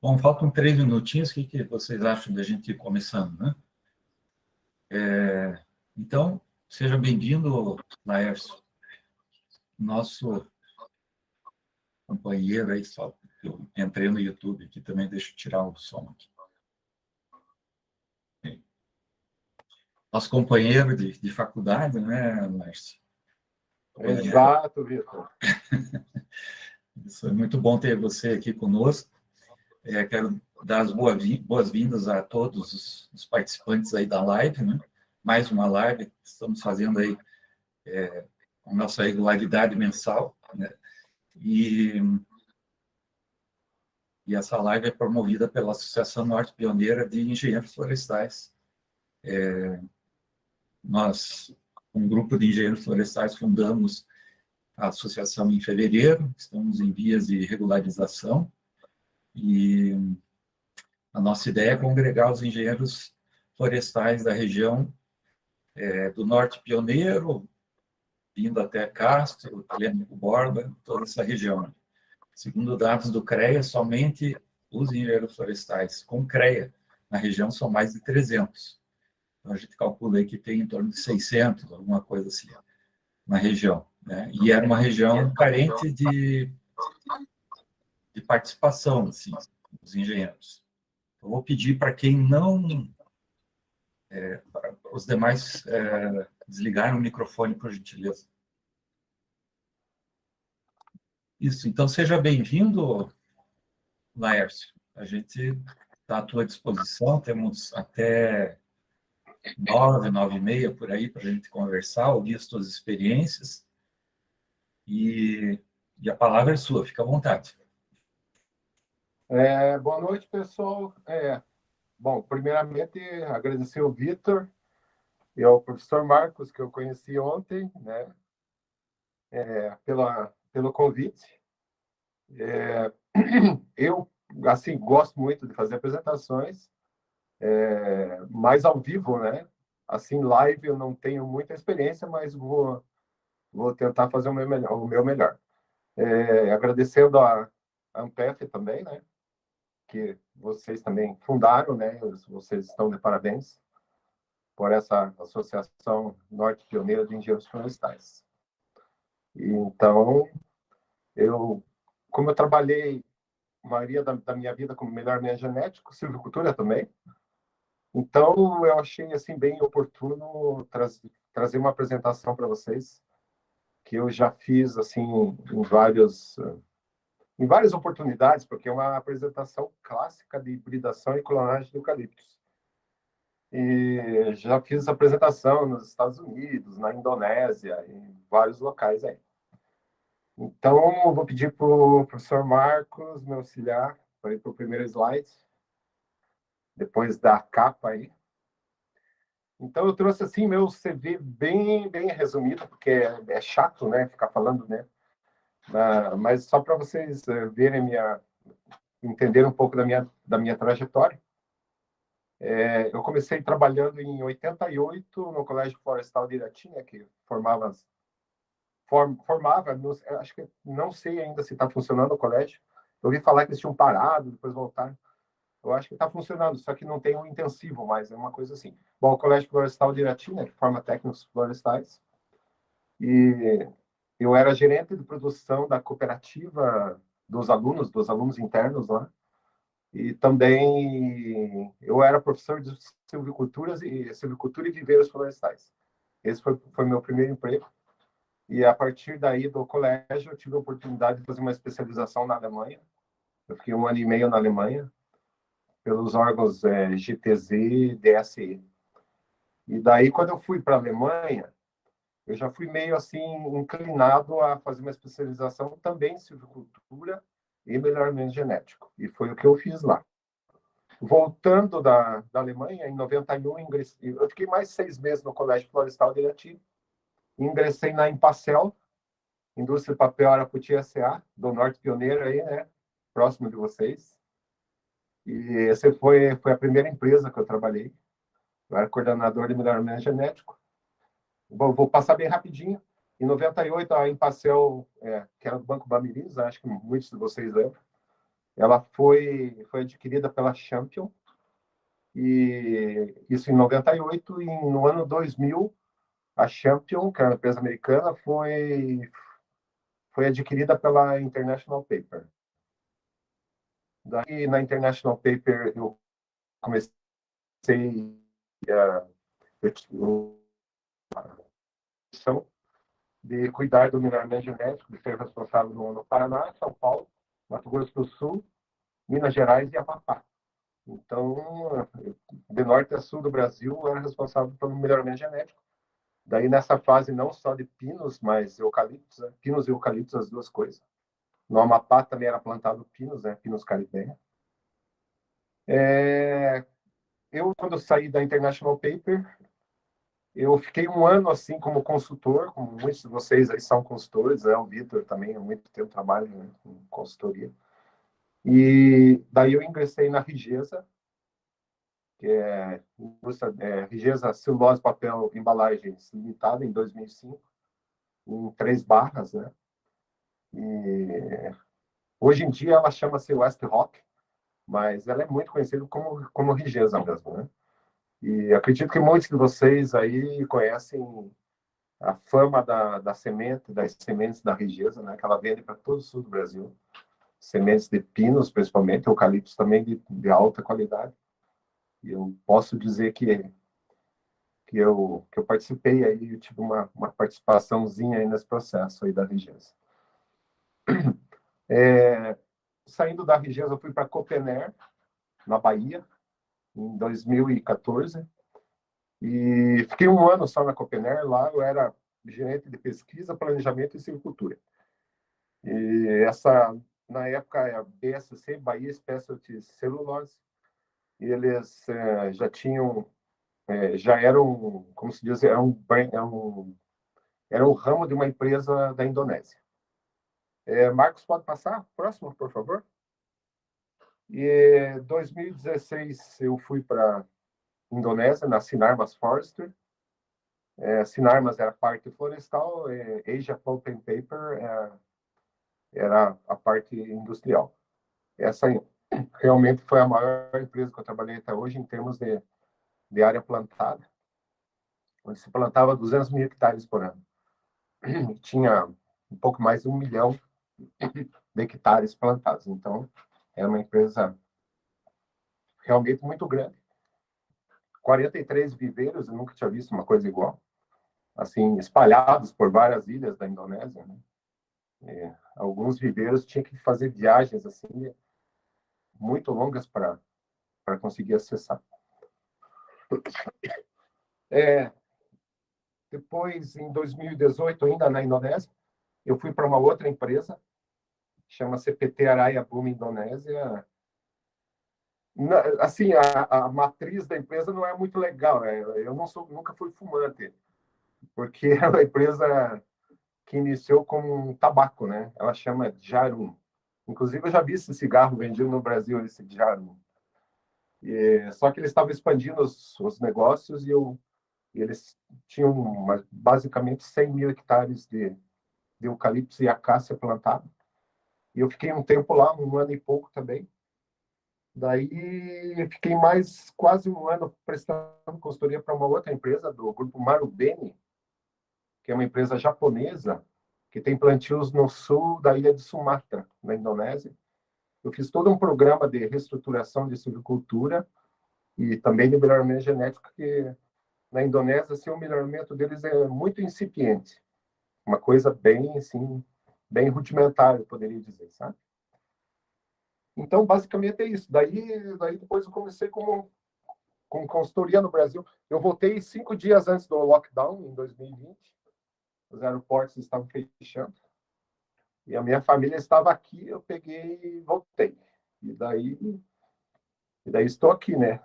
Bom, faltam 3 minutinhos. O que vocês acham da gente ir começando, né? Então, seja bem-vindo, Laércio, nosso companheiro aí. Só eu entrei no YouTube aqui também, deixa eu tirar o som aqui. Nosso companheiro de faculdade, né, Laércio? Exato, Vitor. Isso é muito bom ter você aqui conosco. Quero dar as boas-vindas a todos os participantes aí da live, né? Mais uma live, estamos fazendo aí a nossa regularidade mensal, né? E essa live é promovida pela Associação Norte Pioneira de Engenheiros Florestais. Nós, um grupo de engenheiros florestais, fundamos a associação em fevereiro, estamos em vias de regularização, e a nossa ideia é congregar os engenheiros florestais da região do Norte Pioneiro, vindo até Castro, Telêmaco Borba, toda essa região. Segundo dados do CREA, somente os engenheiros florestais com CREA na região são mais de 300. Então, a gente calcula aí que tem em torno de 600, alguma coisa assim, na região, né? E era uma região carente de participação, assim, dos engenheiros. Eu vou pedir para quem não... para os demais desligarem o microfone, por gentileza. Isso, então seja bem-vindo, Laércio. A gente está à tua disposição, temos até 9, 9h30 por aí para a gente conversar, ouvir as tuas experiências, e a palavra é sua, fica à vontade. Boa noite, pessoal. Bom, primeiramente, agradecer ao Vitor e ao professor Marcos, que eu conheci ontem, né, pelo convite. Eu, assim, gosto muito de fazer apresentações, mais ao vivo, né? Assim, live eu não tenho muita experiência, mas vou tentar fazer o meu melhor. Agradecendo a Ampef também, né? Que vocês também fundaram, né? Vocês estão de parabéns por essa Associação Norte Pioneira de Engenheiros Florestais. Então, como eu trabalhei a maioria da minha vida como melhoramento genético, silvicultura também, então eu achei assim bem oportuno trazer uma apresentação para vocês que eu já fiz assim em várias oportunidades, porque é uma apresentação clássica de hibridação e clonagem de eucaliptos. E já fiz essa apresentação nos Estados Unidos, na Indonésia, em vários locais aí. Então, eu vou pedir para o professor Marcos me auxiliar para ir para o primeiro slide, depois da capa aí. Então, eu trouxe assim meu CV bem resumido, porque é chato, né, ficar falando, né? Mas só para vocês verem entender um pouco da minha trajetória. Eu comecei trabalhando em 88 no Colégio Florestal de Iratinga, que formava, acho que não sei ainda se está funcionando o colégio. Eu ouvi falar que eles tinham parado, depois voltaram. Eu acho que está funcionando, só que não tem um intensivo mais, é uma coisa assim. Bom, o Colégio Florestal de Iratinga, que forma técnicos florestais, e eu era gerente de produção da cooperativa dos alunos internos lá. E também eu era professor de silvicultura e viveiros florestais. Esse foi meu primeiro emprego. E a partir daí do colégio eu tive a oportunidade de fazer uma especialização na Alemanha. Eu fiquei 1 ano e meio na Alemanha pelos órgãos GTZ e DSE. E daí quando eu fui para a Alemanha, eu já fui meio assim inclinado a fazer uma especialização também em silvicultura e melhoramento genético. E foi o que eu fiz lá. Voltando da Alemanha, em 91, eu fiquei mais 6 meses no Colégio Florestal de Irati. Ingressei na Impacel, Indústria de Papel Araputi S.A., do Norte Pioneiro aí, né? Próximo de vocês. E essa foi a primeira empresa que eu trabalhei. Eu era coordenador de melhoramento genético. Vou passar bem rapidinho. Em 98, a Impacel, que era do Banco Bamiriz, acho que muitos de vocês lembram, ela foi adquirida pela Champion, e isso em 98, e no ano 2000, a Champion, que é uma empresa americana, foi adquirida pela International Paper. Daí, na International Paper, eu comecei a de cuidar do melhoramento genético, de ser responsável no Paraná, São Paulo, Mato Grosso do Sul, Minas Gerais e Amapá. Então, de norte a sul do Brasil, eu era responsável pelo melhoramento genético. Daí, nessa fase, não só de pinos, mas eucaliptos, né? Pinos e eucaliptos, as duas coisas. No Amapá também era plantado pinos, né? Pinos caribenha. Eu, quando saí da International Paper, eu fiquei um ano assim como consultor, como muitos de vocês aí são consultores, né? O Vitor também há muito tempo trabalha, né, com consultoria. E daí eu ingressei na Rigesa, que é Rigesa Celulose, Papel, Embalagens Limitada, em 2005, em 3 barras, né? E hoje em dia ela chama-se West Rock, mas ela é muito conhecida como Rigesa mesmo, né? E acredito que muitos de vocês aí conhecem a fama das sementes da Rigesa, né? Que ela vende para todo o sul do Brasil. Sementes de pinos, principalmente, eucaliptos também de alta qualidade. E eu posso dizer que eu participei aí, eu tive uma participaçãozinha aí nesse processo aí da Rigesa. Saindo da Rigesa, eu fui para Copener, na Bahia, em 2014, e fiquei um ano só na Copener. Lá eu era gerente de pesquisa, planejamento e silvicultura. E na época, é a BSC, Bahia Specialty Cellulose, e eles já tinham, já eram, como se diz, era um ramo de uma empresa da Indonésia. Marcos, pode passar? Próximo, por favor. E em 2016 eu fui para Indonésia, na Sinarmas Forestry. Sinarmas era a parte florestal, Asia Pulp and Paper era a parte industrial. Essa realmente foi a maior empresa que eu trabalhei até hoje em termos de área plantada, onde se plantava 200 mil hectares por ano. E tinha um pouco mais de 1 milhão de hectares plantados. Então, era uma empresa realmente muito grande. 43 viveiros, eu nunca tinha visto uma coisa igual. Assim, espalhados por várias ilhas da Indonésia, né? Alguns viveiros tinham que fazer viagens assim muito longas para conseguir acessar. Depois, em 2018, ainda na Indonésia, eu fui para uma outra empresa, chama-se PT Araya Bumi Indonésia. Assim, a matriz da empresa não é muito legal, né? Eu nunca fui fumante, porque é uma empresa que iniciou como um tabaco, né? Ela chama Jarum. Inclusive, eu já vi esse cigarro vendido no Brasil, esse Jarum. Só que eles estavam expandindo os negócios, e eles tinham basicamente 100 mil hectares de eucaliptos e acácia plantado. E eu fiquei um tempo lá, um ano e pouco também. Daí fiquei mais quase um ano prestando consultoria para uma outra empresa do grupo Marubeni, que é uma empresa japonesa que tem plantios no sul da ilha de Sumatra, na Indonésia. Eu fiz todo um programa de reestruturação de silvicultura e também de melhoramento genético, que na Indonésia, assim, o melhoramento deles é muito incipiente. Uma coisa bem, assim, bem rudimentar, eu poderia dizer, sabe? Então, basicamente é isso. Daí depois eu comecei com consultoria no Brasil. Eu voltei 5 dias antes do lockdown, em 2020. Os aeroportos estavam fechando. E a minha família estava aqui, eu peguei e voltei. E daí estou aqui, né?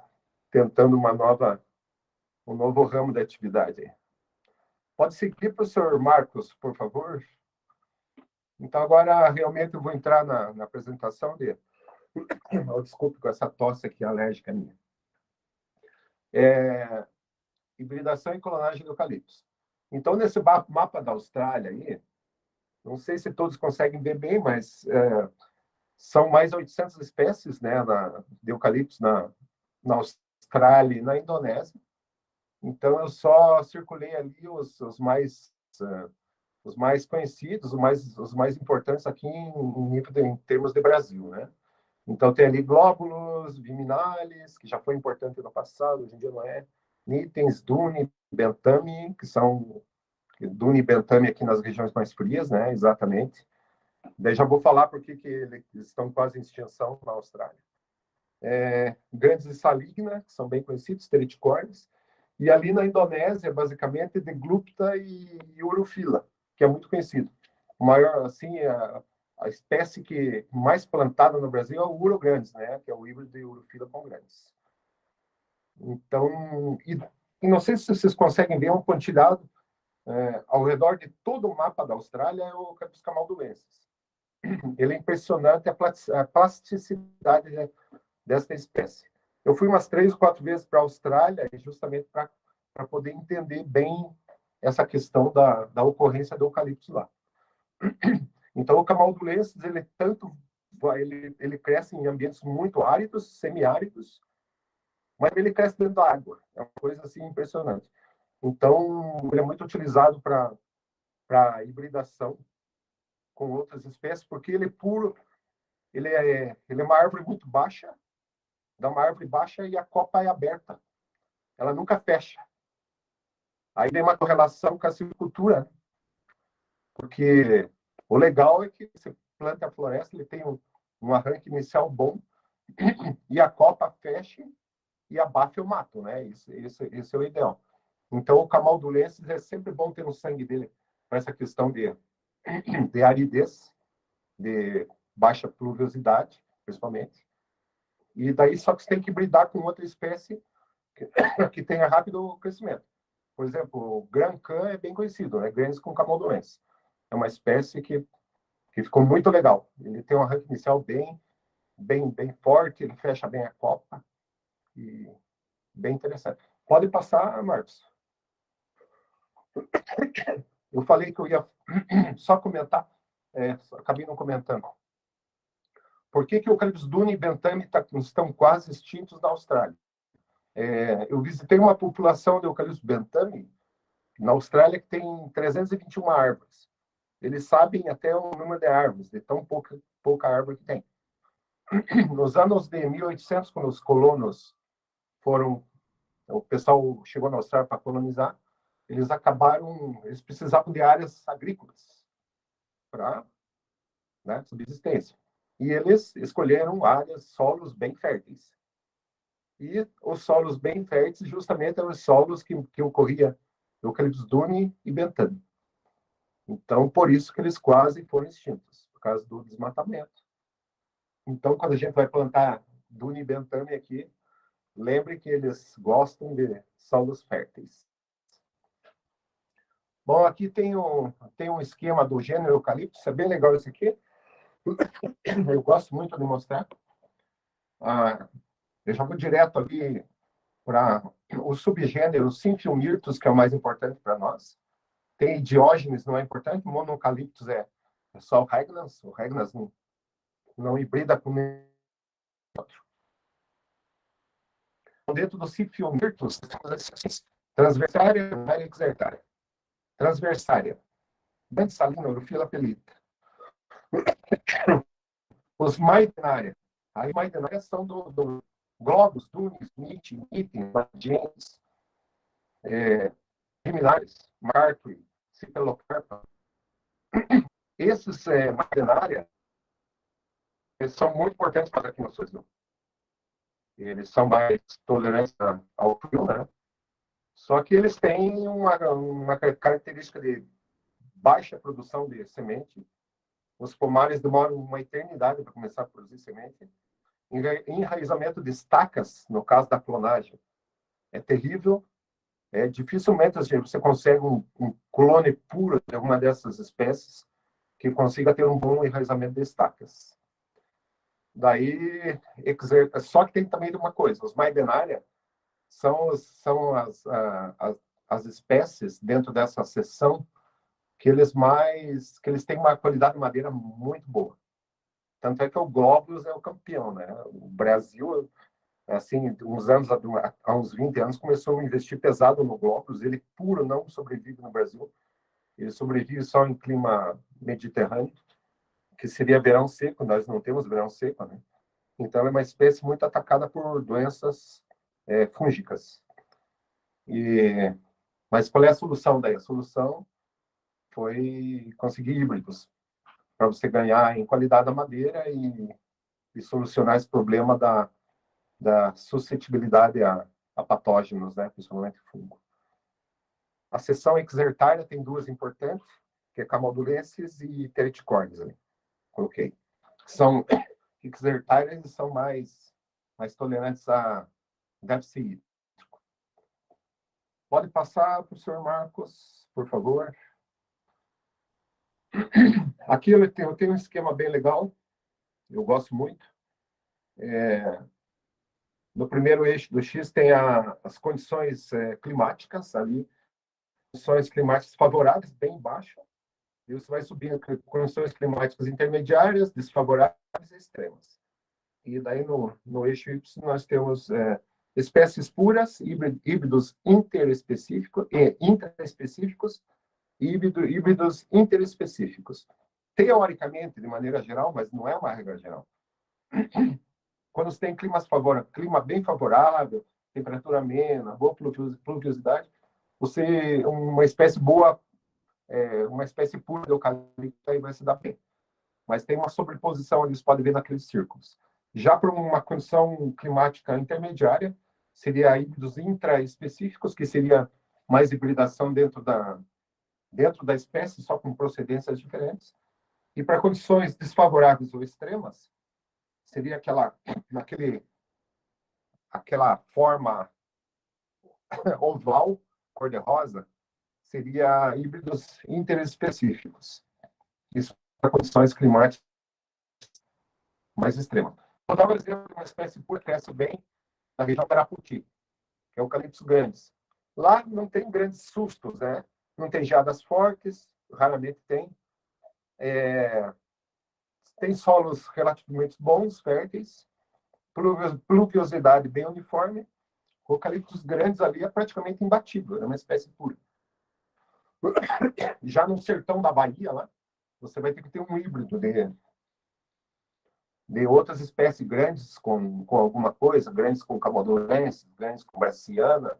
Tentando um novo ramo de atividade. Pode seguir, professor Marcos, por favor? Então, agora, realmente, eu vou entrar na apresentação dele. Oh, desculpe com essa tosse aqui alérgica minha. Hibridação e clonagem de eucaliptos. Então, nesse mapa da Austrália aí, não sei se todos conseguem ver bem, mas São mais 800 espécies, né, de eucaliptos na Austrália e na Indonésia. Então, eu só circulei ali os mais conhecidos, os mais importantes aqui em termos de Brasil, né? Então, tem ali glóbulos, viminalis, que já foi importante no passado, hoje em dia não é. Nitens, Dune, Bentame, que são Dune e Bentame aqui nas regiões mais frias, né? Exatamente. Daí já vou falar por que eles estão quase em extinção na Austrália. Grandes de Saligna, que são bem conhecidos, Pterichornis. E ali na Indonésia, basicamente, de Glupta e Urufila, que é muito conhecido. O maior, assim, a espécie que mais plantada no Brasil é o Urograndes, né? Que é o híbrido de Urufila congrandes. Então, e não sei se vocês conseguem ver um pontilhado ao redor de todo o mapa da Austrália é o Eucalyptus camalduensis. Ele é impressionante a plasticidade desta espécie. Eu fui umas 3 ou 4 vezes para a Austrália justamente para poder entender bem essa questão da ocorrência do eucalipto lá. Então, o camalduensis, ele cresce em ambientes muito áridos, semiáridos, mas ele cresce dentro da água. É uma coisa assim impressionante. Então, ele é muito utilizado para hibridação com outras espécies, porque ele é puro, ele é uma árvore muito baixa, dá uma árvore baixa e a copa é aberta. Ela nunca fecha. Aí tem uma correlação com a silvicultura, porque o legal é que você planta a floresta, ele tem um arranque inicial bom, e a copa fecha e abafa o mato, né? Esse é o ideal. Então, o camaldulensis é sempre bom ter no sangue dele para essa questão de aridez, de baixa pluviosidade, principalmente. E daí só que você tem que hibridar com outra espécie que tenha rápido crescimento. Por exemplo, o Gran Can é bem conhecido, né? Granes com camalduensis. É uma espécie que ficou muito legal. Ele tem um arranque inicial bem forte, ele fecha bem a copa e bem interessante. Pode passar, Marcos. Eu falei que eu ia só comentar, acabei não comentando. Por que o Eucalyptus dune e Bentame estão quase extintos na Austrália? Eu visitei uma população de Eucalyptus Bentame na Austrália que tem 321 árvores. Eles sabem até o número de árvores, de tão pouca árvore que tem. Nos anos de 1800, quando os colonos o pessoal chegou na Austrália para colonizar, eles precisavam de áreas agrícolas para, né, subsistência. E eles escolheram solos bem férteis. E os solos bem férteis justamente eram os solos que ocorria Eucalyptus dune e Bentame. Então, por isso que eles quase foram extintos, por causa do desmatamento. Então, quando a gente vai plantar dune e Bentame aqui, lembre que eles gostam de solos férteis. Bom, aqui tem um esquema do gênero Eucalyptus, é bem legal esse aqui. Eu gosto muito de mostrar. Eu já vou direto ali para o subgênero Sinfilmyrtus, que é o mais importante para nós. Tem Diógenes, não é importante. Monocaliptus é só o Regnans. O Regnans não hibrida com nenhum outro. Dentro do Sinfilmyrtus, transversária e exertária. Transversária. Bensalina, Urufila pelita. Os Maidenaria. Aí Maidenaria são do globos, dunes, nitens, james, Gimilares, Mercury, Cipelocarpa. Esses Maidenaria são muito importantes para aqui no sul. Eles são mais tolerantes ao frio, né? Só que eles têm uma característica de baixa produção de semente. Os pomares demoram uma eternidade para começar a produzir semente. Enraizamento de estacas, no caso da clonagem, é terrível. Dificilmente você consegue um clone puro de alguma dessas espécies que consiga ter um bom enraizamento de estacas. Daí, só que tem também uma coisa, os Maidenaria são as espécies dentro dessa seção que eles têm uma qualidade de madeira muito boa. Tanto é que o Glóbulos é o campeão, né? O Brasil, assim, há uns 20 anos, começou a investir pesado no Glóbulos. Ele puro não sobrevive no Brasil. Ele sobrevive só em clima mediterrâneo, que seria verão seco. Nós não temos verão seco, né? Então, é uma espécie muito atacada por doenças fúngicas. Mas qual é a solução daí? A solução foi conseguir híbridos, para você ganhar em qualidade da madeira e solucionar esse problema da suscetibilidade a patógenos, né? Principalmente fungo. A seção exertária tem duas importantes, que é camaldulenses e tereticornes. Né? Coloquei. São exertárias e são mais tolerantes a déficit hídrico. Pode passar para o senhor Marcos, por favor. Aqui eu tenho um esquema bem legal, eu gosto muito. No primeiro eixo do X tem as condições climáticas ali, condições climáticas favoráveis, bem baixo, e você vai subindo condições climáticas intermediárias, desfavoráveis e extremas. E daí no eixo Y nós temos espécies puras, híbridos interespecíficos e intraespecíficos, e híbridos interespecíficos. Teoricamente, de maneira geral, mas não é uma regra geral. Quando você tem clima bem favorável, temperatura amena, boa pluviosidade, uma espécie boa, uma espécie pura de eucalipto aí vai se dar bem. Mas tem uma sobreposição ali, você pode ver naqueles círculos. Já para uma condição climática intermediária, seria híbridos intraespecíficos, que seria mais hibridação dentro da espécie, só com procedências diferentes. E para condições desfavoráveis ou extremas, seria aquela forma oval, cor-de-rosa, seria híbridos interespecíficos. Isso para condições climáticas mais extremas. Vou dar um exemplo de uma espécie pura que cresce bem na região Paraputi, que é o eucaliptos grandes. Lá não tem grandes sustos, né? Não tem geadas fortes, raramente tem. Tem solos relativamente bons, férteis, pluviosidade bem uniforme. O eucaliptos grandes ali é praticamente imbatível, é uma espécie pura. Já no sertão da Bahia, lá, você vai ter que ter um híbrido de outras espécies grandes com alguma coisa, grandes com camaldulense, grandes com brassiana,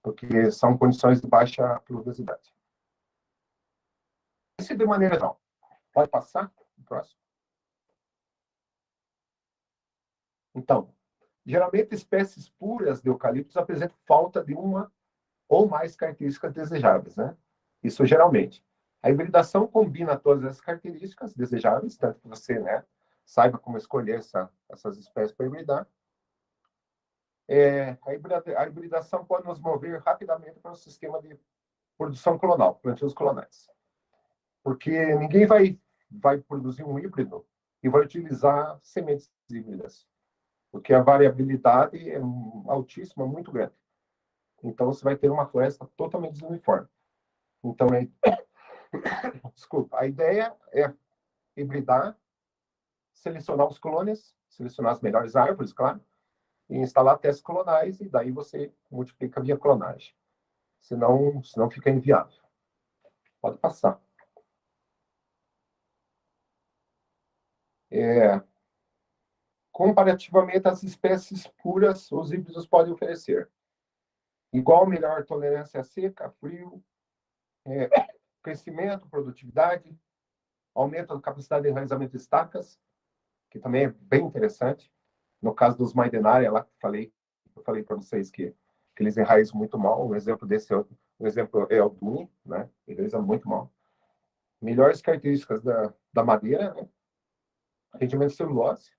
porque são condições de baixa pluviosidade. Isso de maneira geral. Pode passar? O próximo. Então, geralmente espécies puras de eucaliptos apresentam falta de uma ou mais características desejáveis, né? Isso geralmente. A hibridação combina todas as características desejáveis, tanto que você, né, saiba como escolher essas espécies para hibridar. A hibridação pode nos mover rapidamente para o sistema de produção clonal, plantios clonais. Porque ninguém vai produzir um híbrido e vai utilizar sementes híbridas, porque a variabilidade é altíssima, muito grande. Então, você vai ter uma floresta totalmente desuniforme. Então, desculpa, a ideia é hibridar, selecionar os clones, selecionar as melhores árvores, claro, e instalar testes clonais, e daí você multiplica via clonagem. Senão fica inviável. Pode passar. Comparativamente às espécies puras, os híbridos podem oferecer igual melhor tolerância a seca, frio, crescimento, produtividade, aumento da capacidade de enraizamento de estacas, que também é bem interessante. No caso dos Maidenaria, lá que eu falei para vocês que eles enraizam muito mal. Um exemplo desse é o Dune, né? Ele enraiza muito mal. Melhores características da madeira, né? Rendimento de celulose.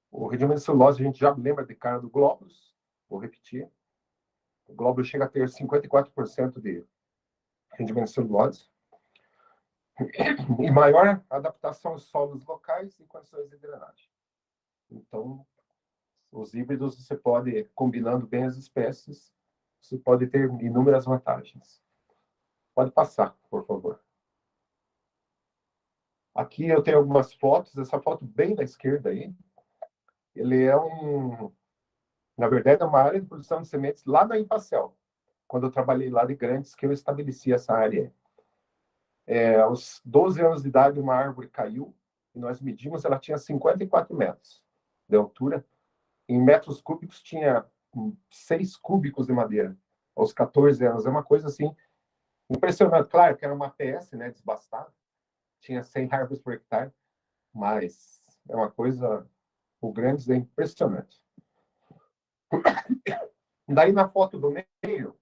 O rendimento de celulose a gente já lembra de cara do glóbulos. Vou repetir. O glóbulo chega a ter 54% de rendimento de celulose. E maior adaptação aos solos locais e condições de drenagem. Então, os híbridos, você pode, combinando bem as espécies, você pode ter inúmeras vantagens. Pode passar, por favor. Aqui eu tenho algumas fotos, essa foto bem da esquerda aí, ele é na verdade, é uma área de produção de sementes lá na Empacel, quando eu trabalhei lá de Grandes, que eu estabeleci essa área. Aos 12 anos de idade, uma árvore caiu, e nós medimos, ela tinha 54 metros de altura. Em metros cúbicos, tinha 6 cúbicos de madeira, aos 14 anos. É uma coisa, assim, impressionante. Claro que era uma PS, né, desbastada, tinha 100 árvores por hectare, mas é uma coisa, o Grandes é impressionante. Daí, na foto do meio,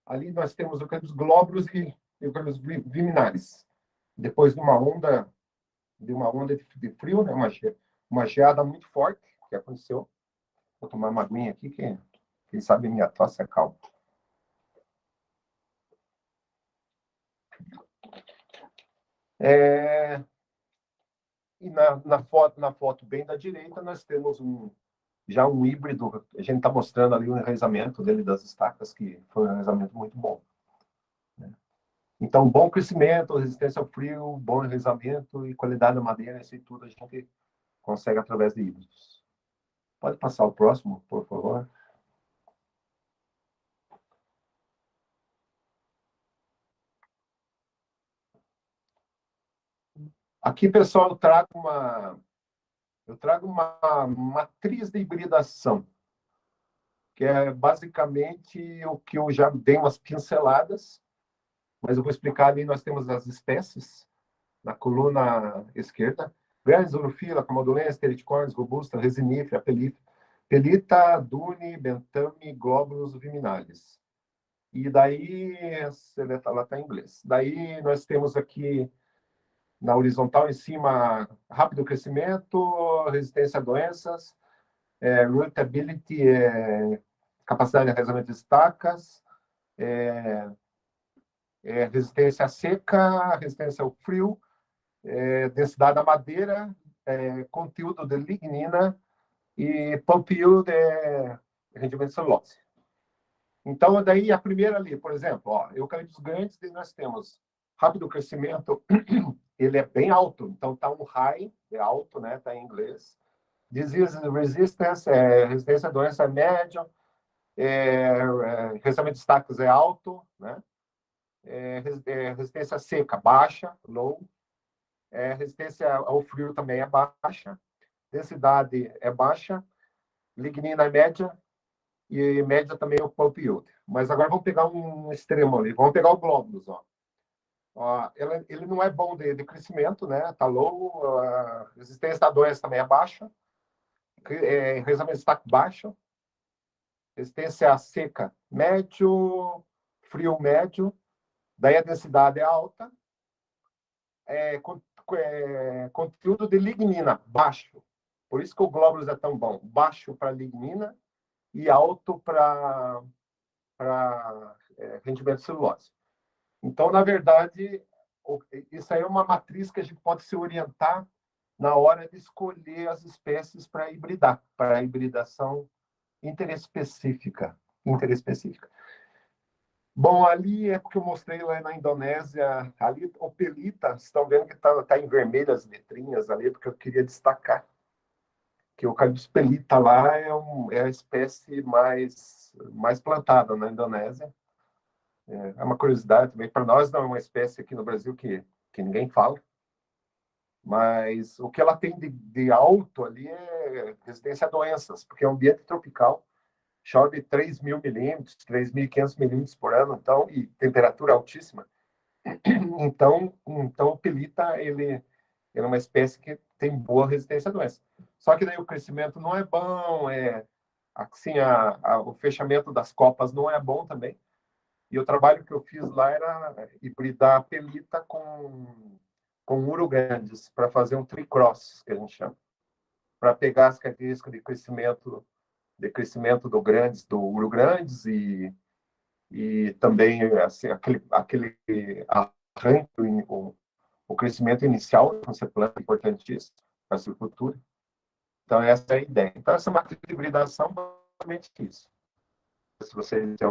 ali nós temos os glóbulos e eucaliptos viminares. Depois de uma onda de frio, né? Uma geada muito forte que aconteceu. Vou tomar uma aguinha aqui, que quem sabe minha tosse acalma. E na foto bem da direita, nós temos já um híbrido. A gente está mostrando ali o enraizamento dele das estacas, que foi um enraizamento muito bom. Então, bom crescimento, resistência ao frio, bom enraizamento e qualidade da madeira, isso tudo a gente consegue através de híbridos. Pode passar o próximo, por favor. Aqui, pessoal, eu trago uma matriz de hibridação, que é basicamente o que eu já dei umas pinceladas, mas eu vou explicar ali. Nós temos as espécies na coluna esquerda: Grandes, Urufila, Camaldulense, Territicornis, Robusta, Resinífera, Pelita, Dune, Bentame, Glóbulos viminalis. E daí, ela está em inglês. Daí nós temos aqui na horizontal em cima rápido crescimento, resistência a doenças, rootability, capacidade de arraizamento de estacas, resistência à seca, resistência ao frio, densidade da madeira, conteúdo de lignina e pulp yield, rendimento de celulose. Então, daí a primeira ali, por exemplo, eucaliptos grandes, nós temos rápido crescimento, ele é bem alto, então está um high, é alto, né? Está em inglês. Disease resistance, resistência à doença é médio, resistência de estacas é alto, né? Resistência seca, baixa, low. Resistência ao frio também é baixa. Densidade é baixa. Lignina é média. E média também é o pulp yield. Mas agora vamos pegar um extremo ali. Vamos pegar o glóbulos, ele não é bom de crescimento, né? Tá low. A resistência à doença também é baixa. Resistência de estaque baixo. Resistência seca médio. Frio médio. Daí a densidade é alta. Conteúdo de lignina baixo. Por isso que o glóbulos é tão bom. Baixo para lignina e alto para rendimento de celulose. Então, na verdade, isso aí é uma matriz que a gente pode se orientar na hora de escolher as espécies para hibridar, para a hibridação interespecífica. Bom, ali é porque eu mostrei lá na Indonésia, ali o Pelita, vocês estão vendo que está em vermelho as letrinhas ali, porque eu queria destacar que o Eucalyptus pelita lá é a espécie mais plantada na Indonésia. É uma curiosidade também. Para nós, não é uma espécie aqui no Brasil que ninguém fala, mas o que ela tem de alto ali é resistência a doenças, porque é um ambiente tropical, chove 3.000 milímetros, 3.500 milímetros por ano, então, e temperatura altíssima. Então o pelita, ele é uma espécie que tem boa resistência a doença. Só que daí o crescimento não é bom, assim, o fechamento das copas não é bom também. E o trabalho que eu fiz lá era hibridar a pelita com urugrandes, para fazer um tricross, que a gente chama, para pegar as características de crescimento do urugrandes e também assim, aquele arranque, o crescimento inicial quando você planta, é importantíssimo para a silvicultura. Então, essa é a ideia. Então, essa matriz de hibridação é basicamente isso. Se você tem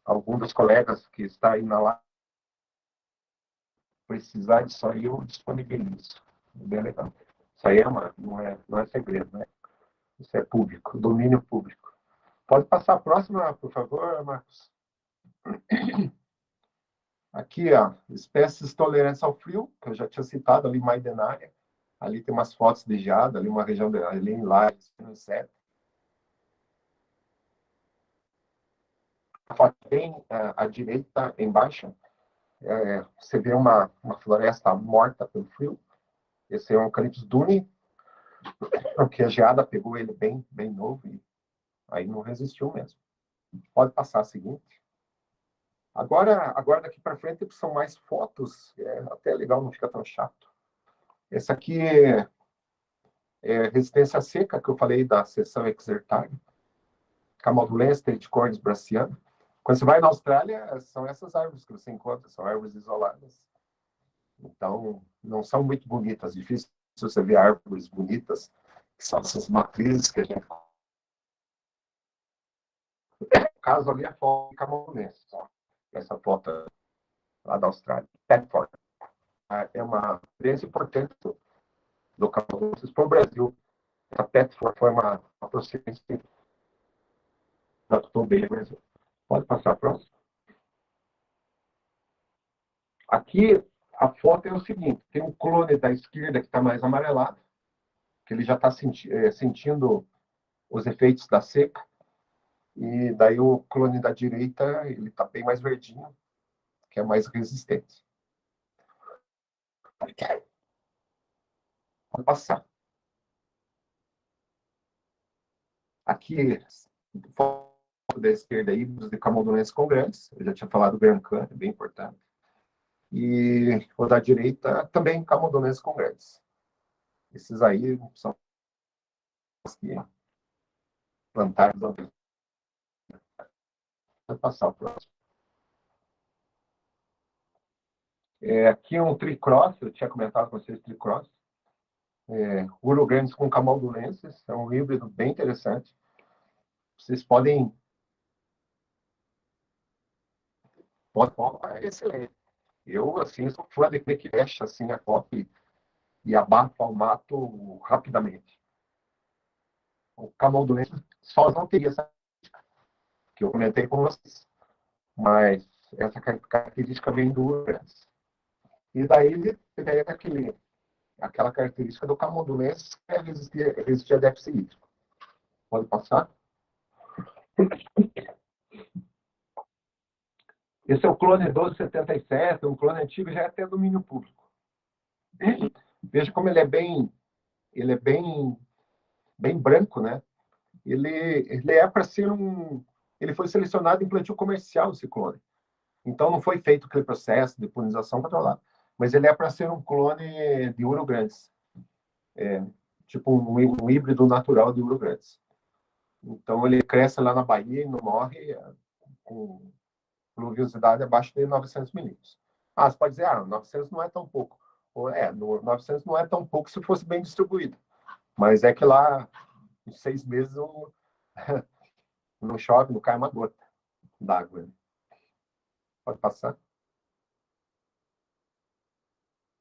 algum dos colegas que está aí na live precisar disso aí, eu disponibilizo. Bem legal. Isso aí não é segredo, né? Isso é público, domínio público. Pode passar a próxima, por favor, Marcos. Aqui, ó, espécies tolerantes ao frio, que eu já tinha citado ali, Maidenária. Ali tem umas fotos de geada, ali uma região ali em Lages, no inseto. A foto bem à direita, embaixo, você vê uma floresta morta pelo frio. Esse é um Eucalyptus duni, porque a geada pegou ele bem novo e aí não resistiu mesmo. Pode passar a seguinte. Agora daqui para frente são mais fotos, até legal, não fica tão chato. Esse aqui é resistência seca, que eu falei da seção exertária. Camaldulense, Triticórnis brassiana. Quando você vai na Austrália, são essas árvores que você encontra, são árvores isoladas. Então, não são muito bonitas. Difícil você ver árvores bonitas, que são essas matrizes que a gente... No caso ali, a foto de Camaldulense. Essa foto lá da Austrália. Thetford. É uma experiência importante do Camaldulense para o Brasil. A Thetford foi uma procedência que adaptou bem o Brasil. Pode passar a próxima. Aqui, a foto é o seguinte: tem um clone da esquerda que está mais amarelado, que ele já está sentindo os efeitos da seca, e daí o clone da direita ele está bem mais verdinho, que é mais resistente. Pode passar. Aqui, foto da esquerda, híbridos de Camaldulense com grandes, eu já tinha falado do Grancana, é bem importante. E o da direita também Camaldulense com grandes. Esses aí são os que plantaram. Vou passar o próximo. Aqui um tricross, eu tinha comentado com vocês tricross. Urograndes com camaldulenses, é um híbrido bem interessante. Vocês podem... É excelente. Eu, assim, sou fã de que fecha assim, a foto e abafa o mato rapidamente. O camaldulense só não teria essa que eu comentei com vocês. Mas essa característica vem do Urograndes. E daí ele pega aquela característica do camaldulense que é resistir a déficit hídrico. Pode passar? Esse é o clone 1277, um clone antigo, já é até domínio público. Veja como ele é bem branco, né? Ele é para ser ele foi selecionado em plantio comercial, esse clone. Então não foi feito aquele processo de polinização controlada, mas ele é para ser um clone de Urograndes, tipo um híbrido natural de Urograndes. Então ele cresce lá na Bahia e não morre com pluviosidade abaixo de 900 milímetros. Você pode dizer, 900 não é tão pouco. 900 não é tão pouco se fosse bem distribuído. Mas é que lá, em 6 meses, não chove, não cai uma gota d'água. Pode passar.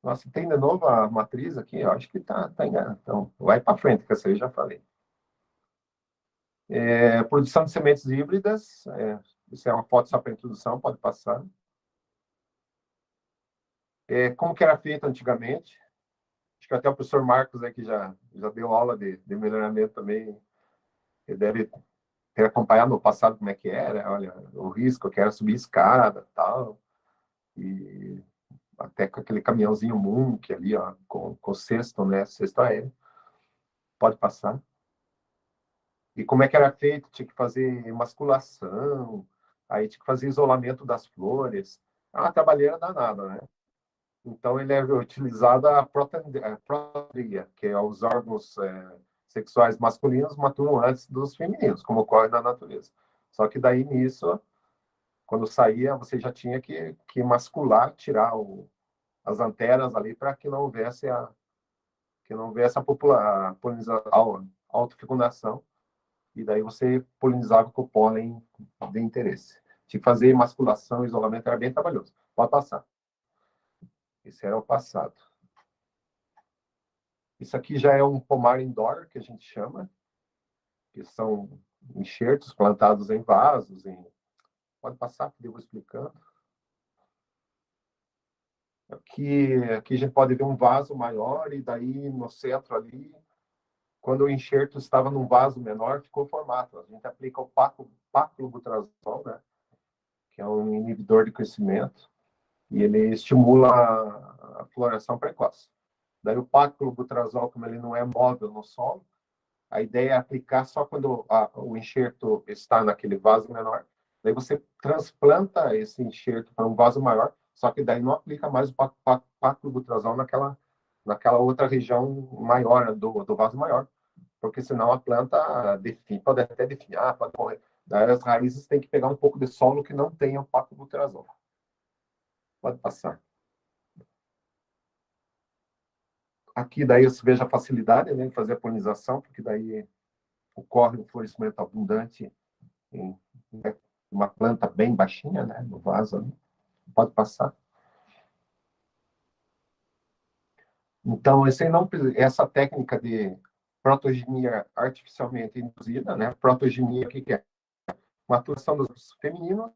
Nossa, tem de novo a matriz aqui? Eu acho que está enganado. Então, vai para frente, que essa aí eu já falei. Produção de sementes híbridas. Isso é uma foto só para introdução, pode passar. Como que era feito antigamente? Acho que até o professor Marcos aqui já deu aula de melhoramento também. Ele deve ter acompanhado no passado como é que era. Olha, o risco que era subir escada e tal. E até com aquele caminhãozinho Munk ali, ó, com cesto, né? Cesto aéreo. Pode passar. E como é que era feito? Tinha que fazer emasculação, aí tinha que fazer isolamento das flores. É uma trabalheira danada, né? Então, ele é utilizado a protandria, que é os órgãos sexuais masculinos maturam antes dos femininos, como ocorre na natureza. Só que daí, nisso, quando saía, você já tinha que mascular, tirar as anteras ali para que não houvesse a autofecundação, e daí você polinizava com o pólen de interesse. Tinha que fazer emasculação, isolamento, era bem trabalhoso. Pode passar. Esse era o passado. Isso aqui já é um pomar indoor, que a gente chama, que são enxertos plantados em vasos. Pode passar, que eu vou explicando. Aqui a gente pode ver um vaso maior, e daí no centro ali, quando o enxerto estava num vaso menor, ficou o formato. A gente aplica o paclobutrazol, né, que é um inibidor de crescimento, e ele estimula a floração precoce. Daí o paclobutrazol, como ele não é móvel no solo, a ideia é aplicar só quando o enxerto está naquele vaso menor. Daí você transplanta esse enxerto para um vaso maior, só que daí não aplica mais o paclobutrazol naquela outra região maior do vaso maior, porque senão a planta pode até definhar, pode morrer. Daí as raízes têm que pegar um pouco de solo que não tenha o paclobutrazol. Pode passar. Aqui daí você veja a facilidade, né, de fazer a polinização, porque daí ocorre um florescimento abundante em uma planta bem baixinha, né, no vaso ali. Pode passar. Então, essa técnica de protogenia artificialmente induzida, né? Protogenia, o que é? Maturação dos femininos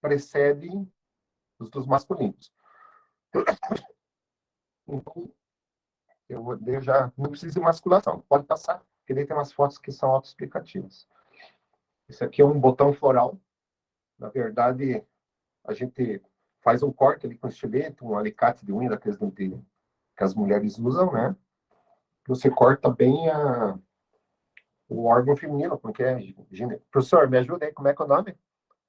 precede os dos masculinos. Então, eu já não preciso de masculação. Pode passar, porque daí tem umas fotos que são autoexplicativas. Esse aqui é um botão floral. Na verdade, a gente faz um corte ali com estilete, um alicate de unha daqueles que as mulheres usam, né? Você corta bem o órgão feminino, porque é Professor, me ajuda aí, como é que é o nome?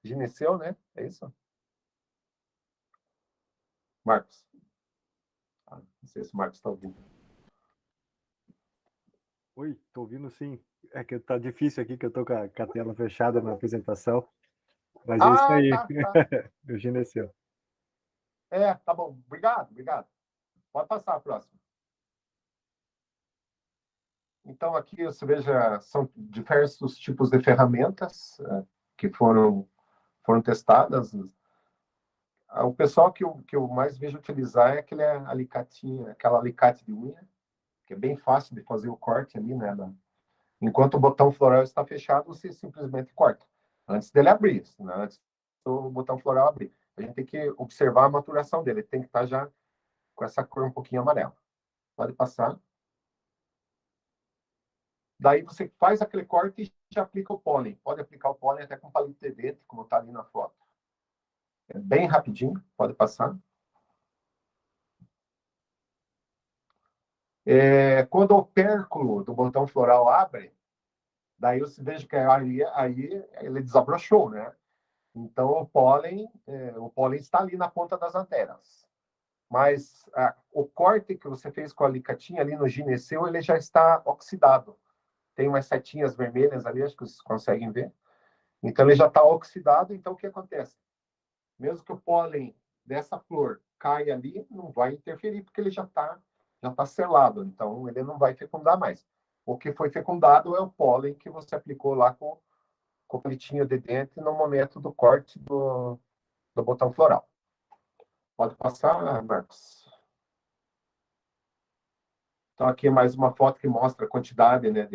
Gineceu, né? É isso? Marcos. Não sei se o Marcos está ouvindo. Oi, estou ouvindo sim. É que tá difícil aqui, que eu estou com a tela fechada na apresentação. Mas é isso aí. Tá. O gineceu. Tá bom. Obrigado. Pode passar a próxima. Então, aqui você veja, são diversos tipos de ferramentas que foram testadas. O pessoal que eu mais vejo utilizar é aquele alicatinho, aquela alicate de unha, que é bem fácil de fazer o corte ali, né? Enquanto o botão floral está fechado, você simplesmente corta. Antes dele abrir, né? Antes do botão floral abrir. A gente tem que observar a maturação dele. Ele tem que estar já com essa cor um pouquinho amarela. Pode passar. Daí você faz aquele corte e já aplica o pólen. Pode aplicar o pólen até com palito de dente, como está ali na foto. É bem rapidinho, pode passar. Quando o opérculo do botão floral abre, daí você veja que aí ele desabrochou, né? Então o pólen está ali na ponta das antenas. Mas o corte que você fez com a alicatinha ali no gineceu, ele já está oxidado. Tem umas setinhas vermelhas ali, acho que vocês conseguem ver. Então ele já está oxidado, então o que acontece? Mesmo que o pólen dessa flor caia ali, não vai interferir, porque ele já tá selado, então ele não vai fecundar mais. O que foi fecundado é o pólen que você aplicou lá com o palitinho de dente no momento do corte do botão floral. Pode passar, Marcos. Então, aqui é mais uma foto que mostra a quantidade, né,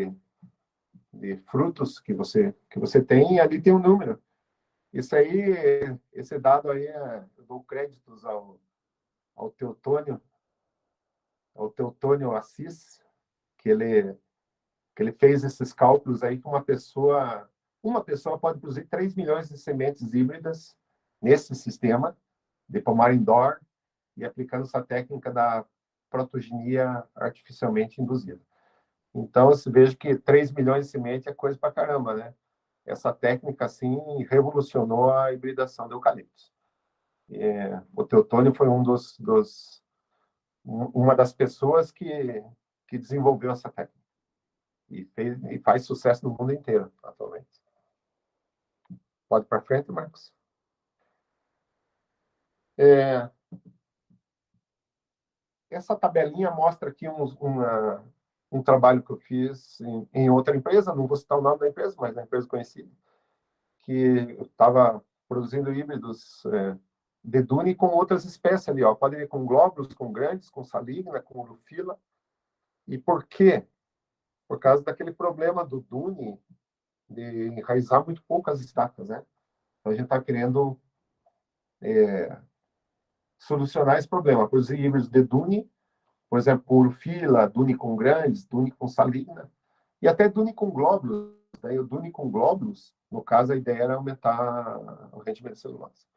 de frutos que você tem, e ali tem um número. Isso aí, esse dado aí, eu dou créditos ao Teotônio Assis, que ele fez esses cálculos aí que uma pessoa pode produzir 3 milhões de sementes híbridas nesse sistema de pomar indoor e aplicando essa técnica da protogenia artificialmente induzida. Então, você veja que 3 milhões de sementes é coisa pra caramba, né? Essa técnica, assim, revolucionou a hibridação de eucaliptos. O Teotônio foi uma das pessoas que desenvolveu essa técnica e faz sucesso no mundo inteiro, atualmente. Pode para frente, Marcos? Essa tabelinha mostra aqui um trabalho que eu fiz em outra empresa, não vou citar o nome da empresa, mas é uma empresa conhecida, que estava produzindo híbridos de dune com outras espécies ali, ó. Pode ver com glóbulos, com grandes, com saligna, com urufila. E por quê? Por causa daquele problema do dune de enraizar muito pouco as estacas, né? Então, a gente está querendo solucionar esse problema. Por exemplo, híbridos de dune, por exemplo, urufila, dune com grandes, dune com saligna, e até dune com glóbulos. Daí, o dune com glóbulos, no caso, a ideia era aumentar o rendimento de celulose.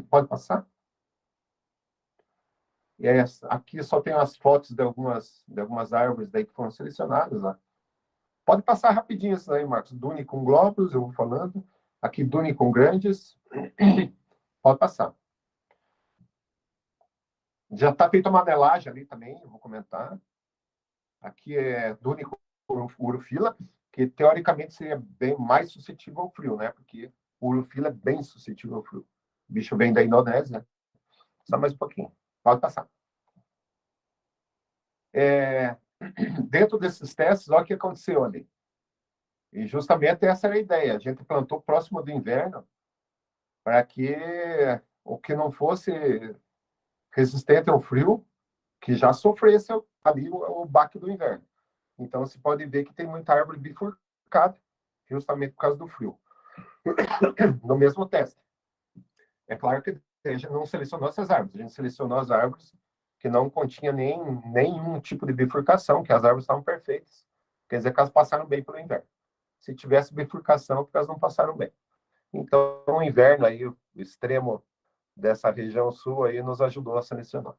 Pode passar? E aqui só tem as fotos de algumas árvores daí que foram selecionadas. Ó. Pode passar rapidinho isso aí, Marcos. Dune com glóbulos, eu vou falando. Aqui, dune com grandes. Pode passar. Já está feita uma anelagem ali também, eu vou comentar. Aqui é dune com urufila, que teoricamente seria bem mais suscetível ao frio, né? Porque o urufila é bem suscetível ao frio. O bicho vem da Indonésia. Só mais um pouquinho. Pode passar. Dentro desses testes, olha o que aconteceu ali. E justamente essa era a ideia. A gente plantou próximo do inverno para que o que não fosse resistente ao frio, que já sofresse ali o baque do inverno. Então, você pode ver que tem muita árvore bifurcada, justamente por causa do frio. No mesmo teste. É claro que a gente não selecionou essas árvores. A gente selecionou as árvores que não continha nenhum tipo de bifurcação, que as árvores estavam perfeitas. Quer dizer que elas passaram bem pelo inverno. Se tivesse bifurcação, porque elas não passaram bem. Então, o inverno aí, o extremo dessa região sul aí, nos ajudou a selecionar.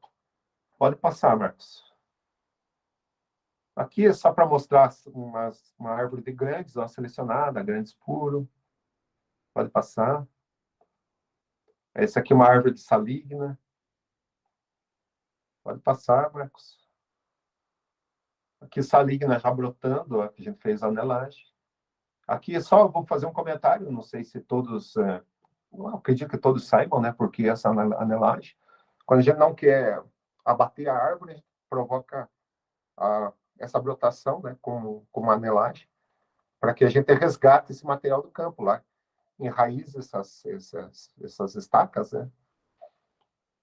Pode passar, Marcos. Aqui é só para mostrar uma árvore de grandes, ó, selecionada, grandes puro. Pode passar. Essa aqui é uma árvore de saligna. Pode passar, Marcos. Aqui saligna já brotando, ó, que a gente fez a anelagem. Aqui só vou fazer um comentário, não sei se todos, eu acredito que todos saibam, né, porque essa anelagem, quando a gente não quer abater a árvore, a gente provoca essa brotação, né, com uma anelagem, para que a gente resgate esse material do campo lá, enraize essas estacas, né,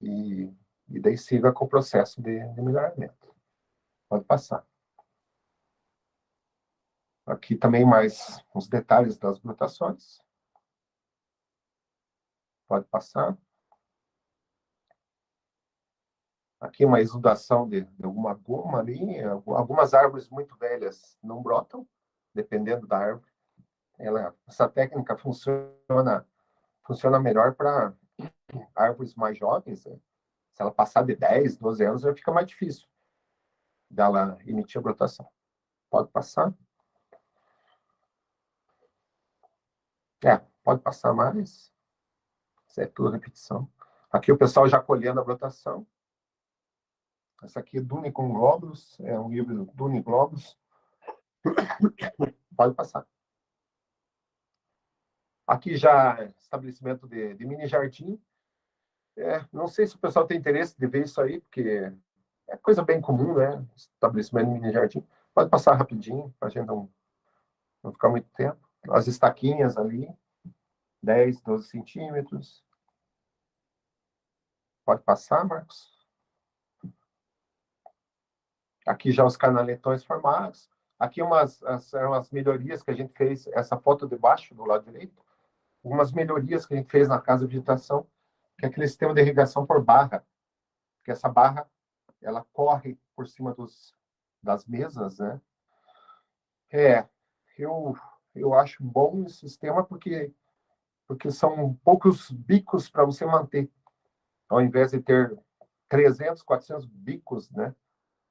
e daí siga com o processo de melhoramento. Pode passar. Aqui também mais uns detalhes das brotações. Pode passar. Aqui uma exudação de alguma goma ali. Algumas árvores muito velhas não brotam, dependendo da árvore. Essa técnica funciona melhor para árvores mais jovens. Né? Se ela passar de 10, 12 anos, já fica mais difícil dela emitir a brotação. Pode passar. Pode passar mais. Isso é tudo repetição. Aqui o pessoal já colhendo a brotação. Essa aqui é Dune com glóbulos, é um híbrido Dune glóbulos. Pode passar. Aqui já estabelecimento de mini jardim. Não sei se o pessoal tem interesse de ver isso aí, porque é coisa bem comum, né? Estabelecimento de mini jardim. Pode passar rapidinho, para a gente não ficar muito tempo. As estaquinhas ali, 10, 12 centímetros. Pode passar, Marcos. Aqui já os canaletões formados. Aqui eram as melhorias que a gente fez, essa foto de baixo, do lado direito, algumas melhorias que a gente fez na casa de vegetação, que é aquele sistema de irrigação por barra, que essa barra, ela corre por cima das mesas, né? Eu acho bom esse sistema porque são poucos bicos para você manter, ao invés de ter 300, 400 bicos, né?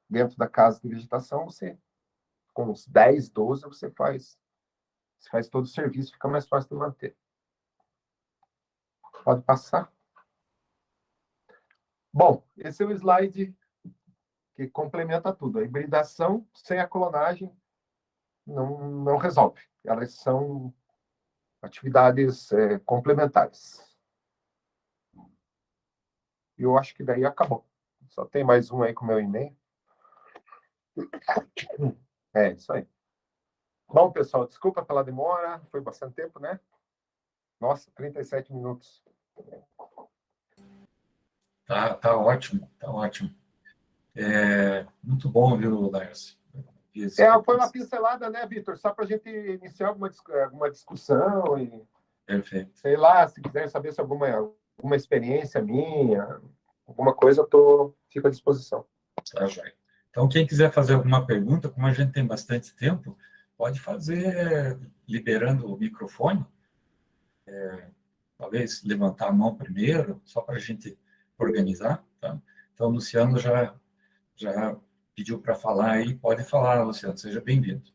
Dentro da casa de vegetação, você, com uns 10, 12, você faz todo o serviço, fica mais fácil de manter. Pode passar. Bom, esse é o slide que complementa tudo. A hibridação sem a clonagem não resolve. Elas são atividades complementares. E eu acho que daí acabou. Só tem mais um aí com o meu e-mail. Isso aí. Bom, pessoal, desculpa pela demora. Foi bastante tempo, né? Nossa, 37 minutos. Tá ótimo, tá ótimo. Muito bom, viu, Laércio? Foi uma pincelada, né, Vitor? Só para a gente iniciar alguma discussão e, Perfeito. sei lá, se quiser saber se alguma experiência minha, alguma coisa, fico à disposição. Tá, joia. Então, quem quiser fazer alguma pergunta, como a gente tem bastante tempo, pode fazer liberando o microfone. Talvez levantar a mão primeiro, só para a gente organizar. Tá? Então, o Luciano já pediu para falar aí. Pode falar, Luciano, seja bem-vindo.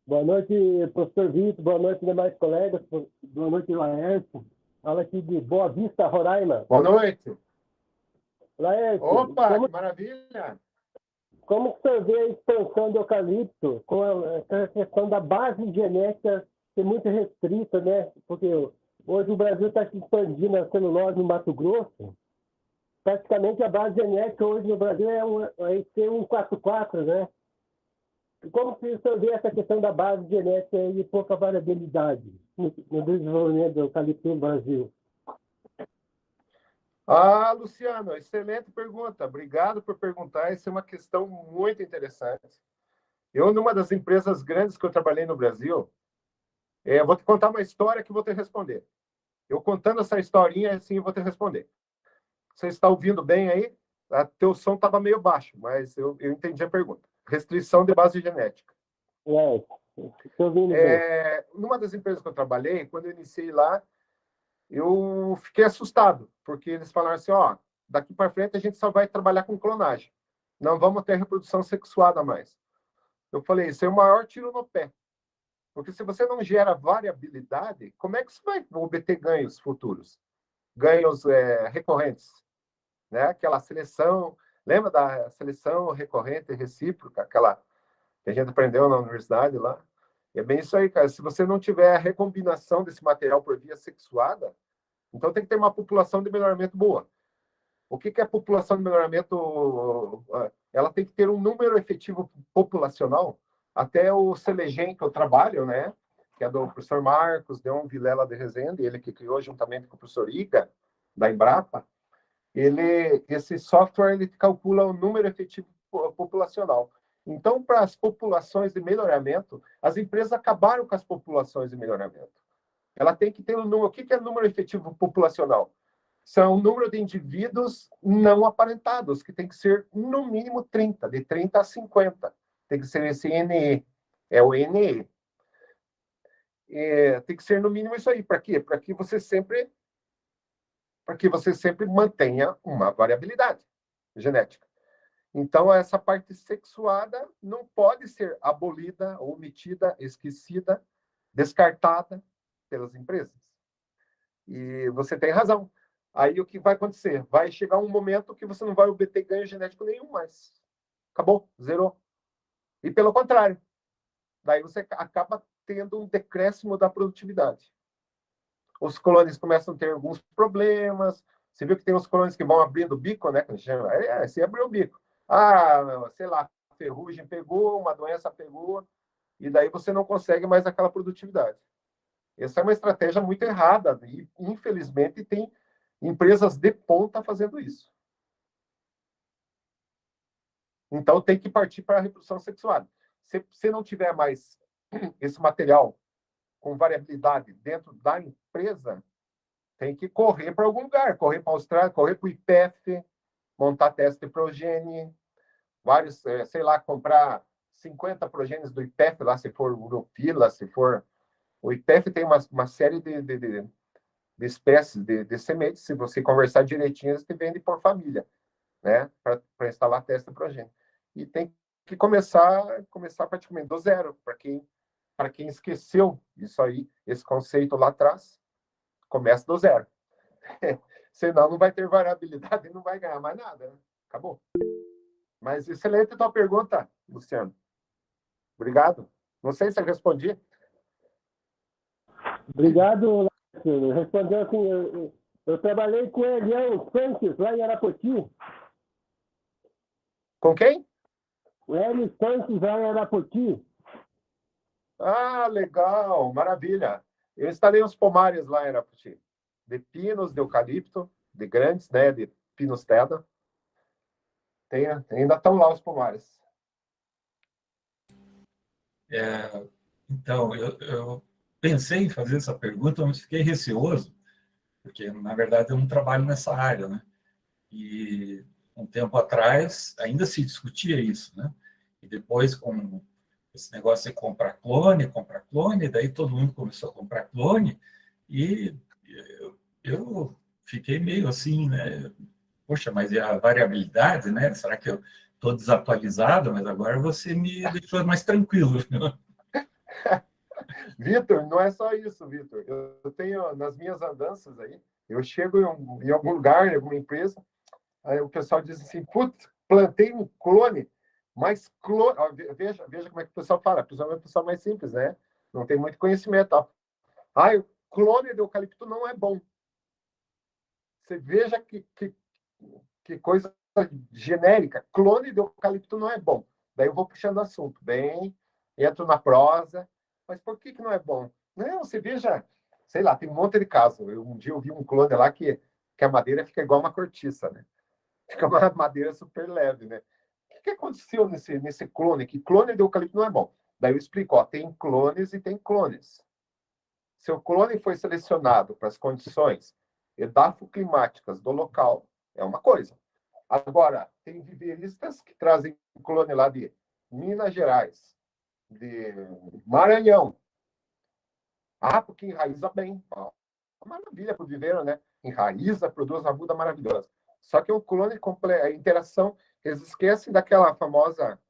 Boa noite, professor Vitor. Boa noite, demais colegas. Boa noite, Laércio. Fala aqui de Boa Vista, Roraima. Boa noite. Laércio, Opa, que maravilha! Como que você vê a expansão do eucalipto com a questão da base genética ser muito restrita, né? Porque hoje o Brasil está se expandindo a celulose no Mato Grosso. Praticamente a base genética hoje no Brasil é IC144, né? Como que você vê essa questão da base genética e pouca variabilidade no desenvolvimento do eucalipto no Brasil? Luciano, excelente pergunta. Obrigado por perguntar. Essa é uma questão muito interessante. Eu, numa das empresas grandes que eu trabalhei no Brasil, vou te contar uma história que vou te responder. Eu contando essa historinha, assim, eu vou te responder. Você está ouvindo bem aí? Teu som estava meio baixo, mas eu entendi a pergunta. Restrição de base genética. Estou ouvindo bem. Numa das empresas que eu trabalhei, quando eu iniciei lá, eu fiquei assustado, porque eles falaram assim, daqui para frente a gente só vai trabalhar com clonagem. Não vamos ter reprodução sexuada mais. Eu falei, isso é o maior tiro no pé. Porque se você não gera variabilidade, como é que você vai obter ganhos futuros? Ganhos recorrentes. Né? Aquela seleção, lembra da seleção recorrente recíproca, aquela que a gente aprendeu na universidade lá? É bem isso aí, cara. Se você não tiver a recombinação desse material por via sexuada, então tem que ter uma população de melhoramento boa. O que é a população de melhoramento? Ela tem que ter um número efetivo populacional. Até o Celegem, que eu trabalho, né? Que é do professor Marcos Deon Vilela de Rezende, ele que criou juntamente com o professor Iga, da Embrapa, esse software ele calcula o número efetivo populacional. Então, para as populações de melhoramento, as empresas acabaram com as populações de melhoramento. Ela tem que ter um número. O que é número efetivo populacional? São o número de indivíduos não aparentados, que tem que ser no mínimo 30, de 30 a 50. Tem que ser esse NE. É o NE. Tem que ser no mínimo isso aí. Para quê? Para que você sempre mantenha uma variabilidade genética. Então, essa parte sexuada não pode ser abolida, omitida, esquecida, descartada pelas empresas. E você tem razão. Aí o que vai acontecer? Vai chegar um momento que você não vai obter ganho genético nenhum mais. Acabou, zerou. E pelo contrário, daí você acaba tendo um decréscimo da produtividade. Os clones começam a ter alguns problemas. Você viu que tem uns clones que vão abrindo o bico, né? Que a gente chama. Você abriu o bico. Sei lá, ferrugem pegou, uma doença pegou, e daí você não consegue mais aquela produtividade. Essa é uma estratégia muito errada, e infelizmente tem empresas de ponta fazendo isso. Então tem que partir para a reprodução sexuada. Se você não tiver mais esse material com variabilidade dentro da empresa, tem que correr para algum lugar, correr para a Austrália, correr para o IPEF, montar teste de progênie, vários, sei lá, comprar 50 progênies do IPEF, lá se for Uropila, se for... O IPEF tem uma série de espécies de sementes, se você conversar direitinho, eles te vendem por família, né? Para instalar teste de progênie. E tem que começar praticamente do zero, para quem esqueceu isso aí, esse conceito lá atrás, começa do zero. Senão não vai ter variabilidade e não vai ganhar mais nada. Né? Acabou. Mas excelente a tua pergunta, Luciano. Obrigado. Não sei se eu respondi. Obrigado, Laércio. Respondeu assim, eu trabalhei com o Elião Santos, lá em Arapoti. Com quem? O Hélio Santos, lá em Arapoti. Legal, maravilha. Eu instalei uns pomares lá em Arapoti. de pinos, de eucalipto, de grandes, né, de Pinus teda. Ainda estão lá os pomares. Então, eu pensei em fazer essa pergunta, mas fiquei receoso, porque, na verdade, eu não trabalho nessa área, né? E um tempo atrás ainda se discutia isso, né? E depois, com esse negócio de comprar clone, daí todo mundo começou a comprar clone, e eu fiquei meio assim, né? Poxa, mas e a variabilidade, né? Será que eu estou desatualizado? Mas agora você me deixou mais tranquilo. Vitor, não é só isso, Vitor. Eu tenho, nas minhas andanças aí, eu chego em algum lugar, em alguma empresa, aí o pessoal diz assim, putz, plantei um clone, mas clone... Ó, veja como é que o pessoal fala, principalmente o pessoal mais simples, né? Não tem muito conhecimento. Ó. Ah, o clone de eucalipto não é bom. Você veja que coisa genérica. Clone de eucalipto não é bom. Daí eu vou puxando assunto. Bem, entro na prosa. Mas por que não é bom? Não, você veja, sei lá, tem um monte de casos. Um dia eu vi um clone lá que a madeira fica igual uma cortiça, né? Fica uma madeira super leve, né? O que aconteceu nesse clone? Que clone de eucalipto não é bom. Daí eu explico, ó, tem clones e tem clones. Se o clone foi selecionado para as condições edafoclimáticas do local, é uma coisa. Agora, tem viveristas que trazem clone lá de Minas Gerais, de Maranhão. Ah, porque enraiza bem. Ó, maravilha para o viveiro, né? Enraiza, produz uma muda maravilhosa. Só que o clone, a interação, eles esquecem daquela famosa,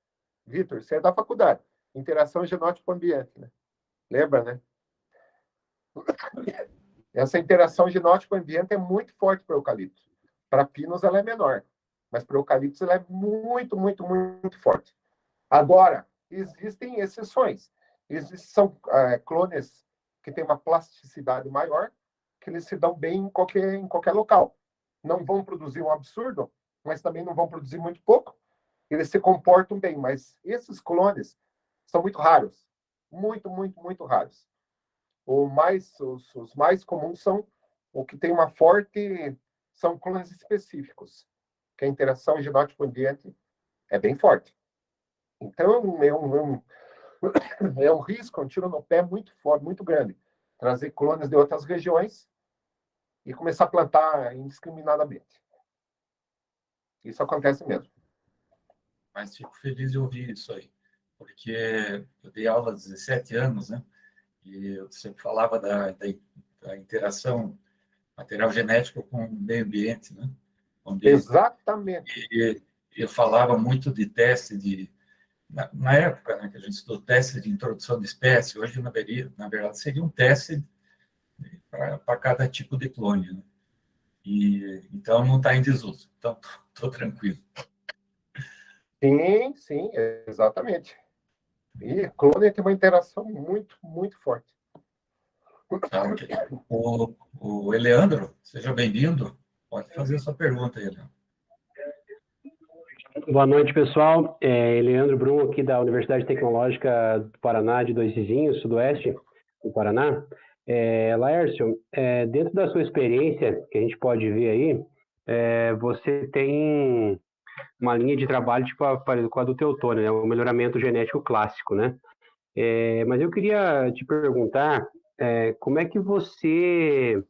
Vitor, você é da faculdade, interação genótipo-ambiente, né? Lembra, né? Essa interação genótipo-ambiente é muito forte para o eucalipto. Para pinos ela é menor, mas para o eucalipto ela é muito, muito, muito forte. Agora, existem exceções. São clones que têm uma plasticidade maior, que eles se dão bem em qualquer local. Não vão produzir um absurdo, mas também não vão produzir muito pouco. Eles se comportam bem, mas esses clones são muito raros. Muito, muito, muito raros. Os mais comuns são o que tem uma forte... São clones específicos, que a interação genótipo-ambiente é bem forte. Então, é um risco, um tiro no pé muito forte, muito grande. Trazer clones de outras regiões e começar a plantar indiscriminadamente. Isso acontece mesmo. Mas fico feliz de ouvir isso aí, porque eu dei aula há 17 anos, né? E eu sempre falava da interação material genético com o meio ambiente, né? Exatamente. E eu falava muito de teste na época, né, que a gente estudou teste de introdução de espécie, hoje, na verdade, seria um teste para cada tipo de clone, né? Então, não está em desuso. Então, estou tranquilo. Sim, sim, exatamente. E clone tem uma interação muito, muito forte. Tá, ok. O Eleandro, seja bem-vindo. Pode fazer a sua pergunta aí, Eleandro. Boa noite, pessoal. Leandro Brum, aqui da Universidade Tecnológica do Paraná, de Dois Vizinhos, Sudoeste do Paraná. Laércio, dentro da sua experiência, que a gente pode ver aí, você tem uma linha de trabalho tipo com a do Teutônio, né? O melhoramento genético clássico, né? Mas eu queria te perguntar como é que você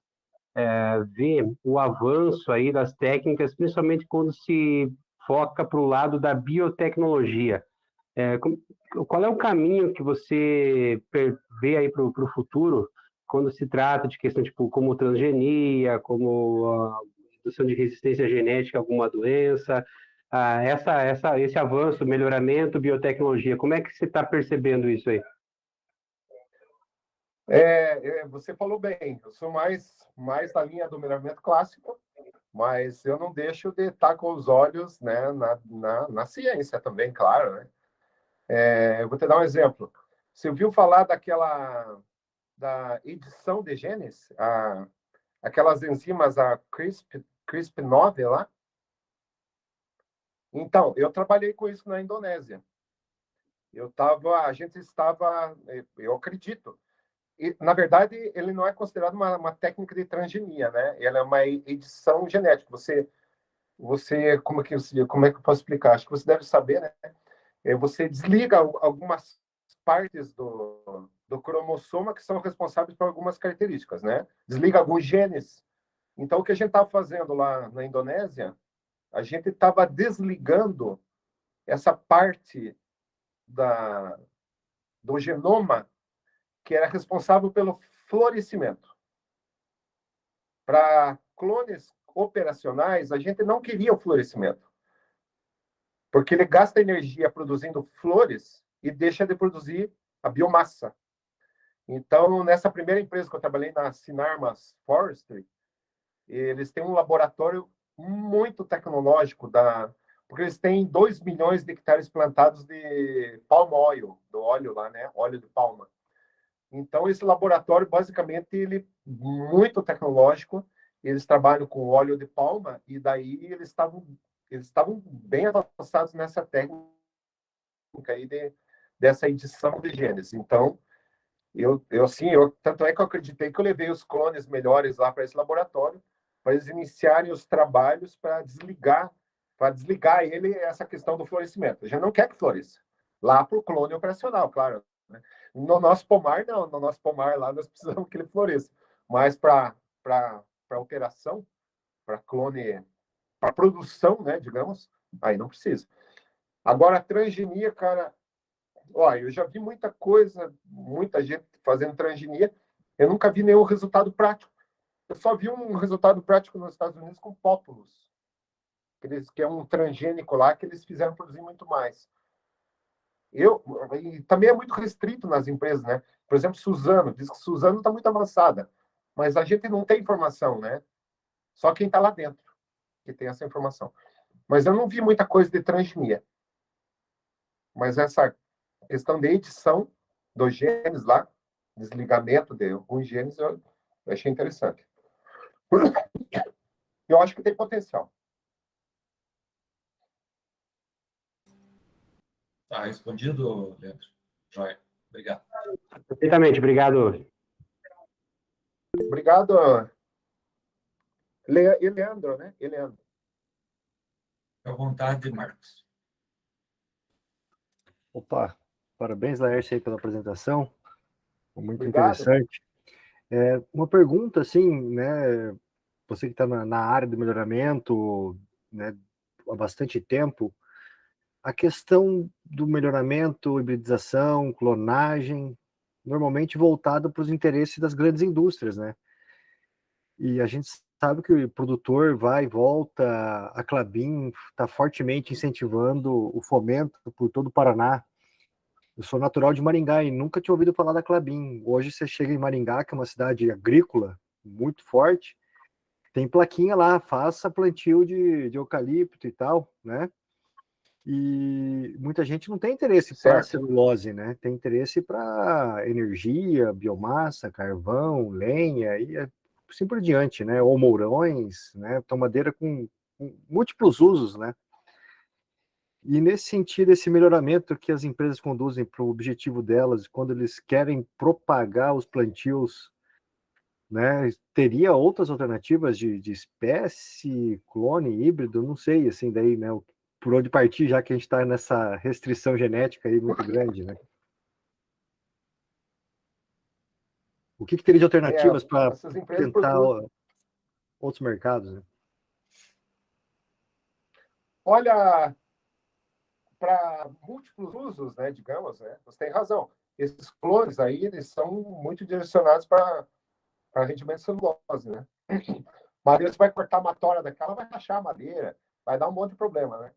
vê o avanço aí das técnicas, principalmente quando se foca para o lado da biotecnologia. Qual é o caminho que você vê aí para o futuro quando se trata de questão tipo como transgenia, como a redução de resistência genética a alguma doença, esse avanço, melhoramento, biotecnologia, como é que você está percebendo isso aí? Você falou bem, eu sou mais da linha do melhoramento clássico, mas eu não deixo de estar com os olhos, né, na ciência também, claro, né? Eu vou te dar um exemplo. Você ouviu falar da edição de genes? Aquelas enzimas, a CRISP9 lá? Então, eu trabalhei com isso na Indonésia. Eu acredito na verdade, ele não é considerado uma técnica de transgenia, né? Ela é uma edição genética. Como é que eu posso explicar? Acho que você deve saber, né? Você desliga algumas partes do cromossoma que são responsáveis por algumas características, né? Desliga alguns genes. Então, o que a gente estava fazendo lá na Indonésia, a gente estava desligando essa parte do genoma que era responsável pelo florescimento. Para clones operacionais, a gente não queria o florescimento, porque ele gasta energia produzindo flores e deixa de produzir a biomassa. Então, nessa primeira empresa que eu trabalhei, na Sinarmas Forestry, eles têm um laboratório muito tecnológico, porque eles têm 2 milhões de hectares plantados de palm oil, do óleo lá, né? Óleo de palma. Então, esse laboratório, basicamente, ele é muito tecnológico. Eles trabalham com óleo de palma e daí eles estavam bem avançados nessa técnica aí dessa edição de genes. Então, tanto é que eu acreditei que eu levei os clones melhores lá para esse laboratório, para eles iniciarem os trabalhos para desligar ele essa questão do florescimento. A gente não quer que floresça. Lá para o clone operacional, claro. Né? No nosso pomar, não. No nosso pomar lá, nós precisamos que ele floresça. Mas para operação, para clone, para produção, né, digamos, aí não precisa. Agora, a transgenia, cara, olha, eu já vi muita coisa, muita gente fazendo transgenia, eu nunca vi nenhum resultado prático. Eu só vi um resultado prático nos Estados Unidos com Populus, que é um transgênico lá que eles fizeram produzir muito mais. E também é muito restrito nas empresas, né? Por exemplo, Suzano, diz que Suzano está muito avançada, mas a gente não tem informação, né? Só quem está lá dentro que tem essa informação. Mas eu não vi muita coisa de transgenia. Mas essa questão de edição dos genes lá, desligamento de alguns genes, eu achei interessante. Eu acho que tem potencial. Tá respondido, Leandro? Joia. Obrigado. Perfeitamente, obrigado. Obrigado, Eleandro, né? Eleandro. À vontade, Marcos. Opa, parabéns, Laércio, aí pela apresentação. Muito Obrigado. interessante. Uma pergunta, assim, né? Você que está na área do melhoramento, né, há bastante tempo, a questão do melhoramento, hibridização, clonagem, normalmente voltado para os interesses das grandes indústrias, né? E a gente sabe que o produtor vai e volta, a Klabin está fortemente incentivando o fomento por todo o Paraná. Eu sou natural de Maringá e nunca tinha ouvido falar da Klabin. Hoje você chega em Maringá, que é uma cidade agrícola muito forte, tem plaquinha lá, faça plantio de eucalipto e tal, né? E muita gente não tem interesse para celulose, né? Tem interesse para energia, biomassa, carvão, lenha e assim por diante, né? Ou mourões, né? Tomadeira com múltiplos usos, né? E nesse sentido, esse melhoramento que as empresas conduzem para o objetivo delas, quando eles querem propagar os plantios, né? Teria outras alternativas de espécie, clone, híbrido, não sei, assim, daí, né? Por onde partir, já que a gente está nessa restrição genética aí muito grande, né? O que teria de alternativas para tentar outros mercados, né? Olha, para múltiplos usos, né, digamos, né? Você tem razão. Esses clones aí, eles são muito direcionados para rendimento de celulose, né? Madeira, você vai cortar uma tora daquela, vai rachar a madeira, vai dar um monte de problema, né?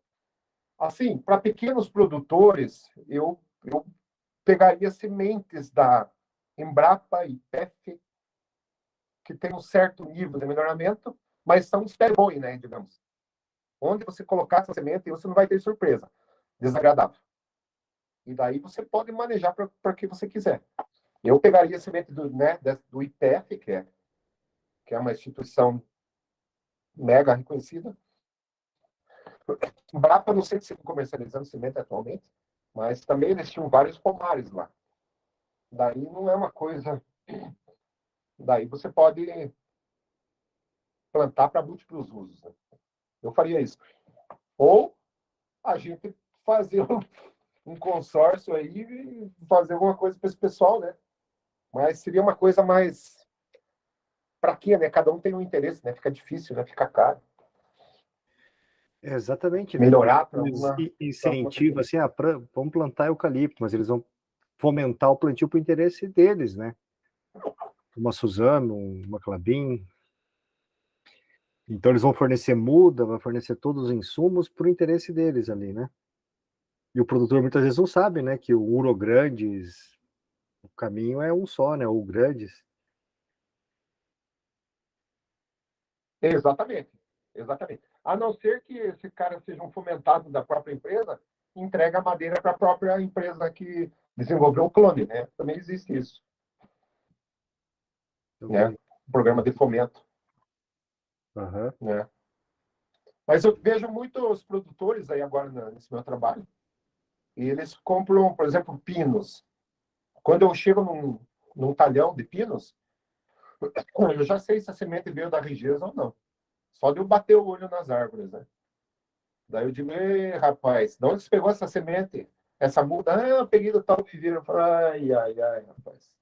Assim, para pequenos produtores, eu pegaria sementes da Embrapa e PEF, que tem um certo nível de melhoramento, mas são stereo, né, digamos. Onde você colocar essa semente, você não vai ter surpresa desagradável. E daí você pode manejar para o que você quiser. Eu pegaria a semente do IPF, que é uma instituição mega reconhecida. Embrapa, não sei se estão comercializando semente atualmente, mas também eles tinham vários pomares lá. Daí não é uma coisa Daí você pode plantar para múltiplos usos, né? Eu faria isso. Ou a gente fazer um consórcio aí e fazer alguma coisa para esse pessoal, né? Mas seria uma coisa mais... Para quê, né? Cada um tem um interesse, né? Fica difícil, né? Fica caro. Exatamente, né? Melhorar para Eles alguma... incentivam assim, vamos plantar eucalipto, mas eles vão fomentar o plantio para o interesse deles, né? Uma Suzano, uma Clabin. Então eles vão fornecer muda, vão fornecer todos os insumos para o interesse deles ali, né? E o produtor muitas vezes não sabe, né? Que o Urograndes, o caminho é um só, né? O Grandes. Exatamente. Exatamente. A não ser que esse cara seja um fomentado da própria empresa, entrega a madeira para a própria empresa que desenvolveu o clone, né? Também existe isso, né? Um programa de fomento, Uhum. né? Mas eu vejo muitos produtores aí agora nesse meu trabalho, e eles compram, por exemplo, pinos. Quando eu chego num talhão de pinos, eu já sei se a semente veio da Rigesa ou não. Só de eu bater o olho nas árvores, né? Daí eu digo, ei, rapaz, de onde você pegou essa semente? Essa muda? Ah, eu peguei do tal Viveiro. Eu falo, ai, ai, ai, rapaz.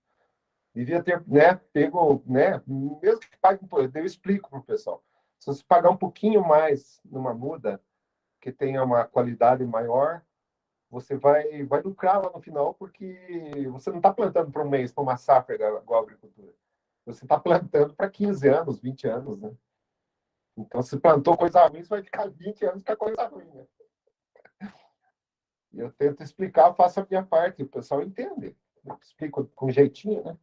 Devia ter, né, pego, né, mesmo que pague, eu explico para o pessoal. Se você pagar um pouquinho mais numa muda, que tenha uma qualidade maior, você vai lucrar lá no final, porque você não está plantando para um mês, para uma safra igual a agricultura. Você está plantando para 15 anos, 20 anos, né? Então, se plantou coisa ruim, você vai ficar 20 anos com a coisa ruim, né? E eu tento explicar, faço a minha parte, o pessoal entende. Eu explico com jeitinho, né?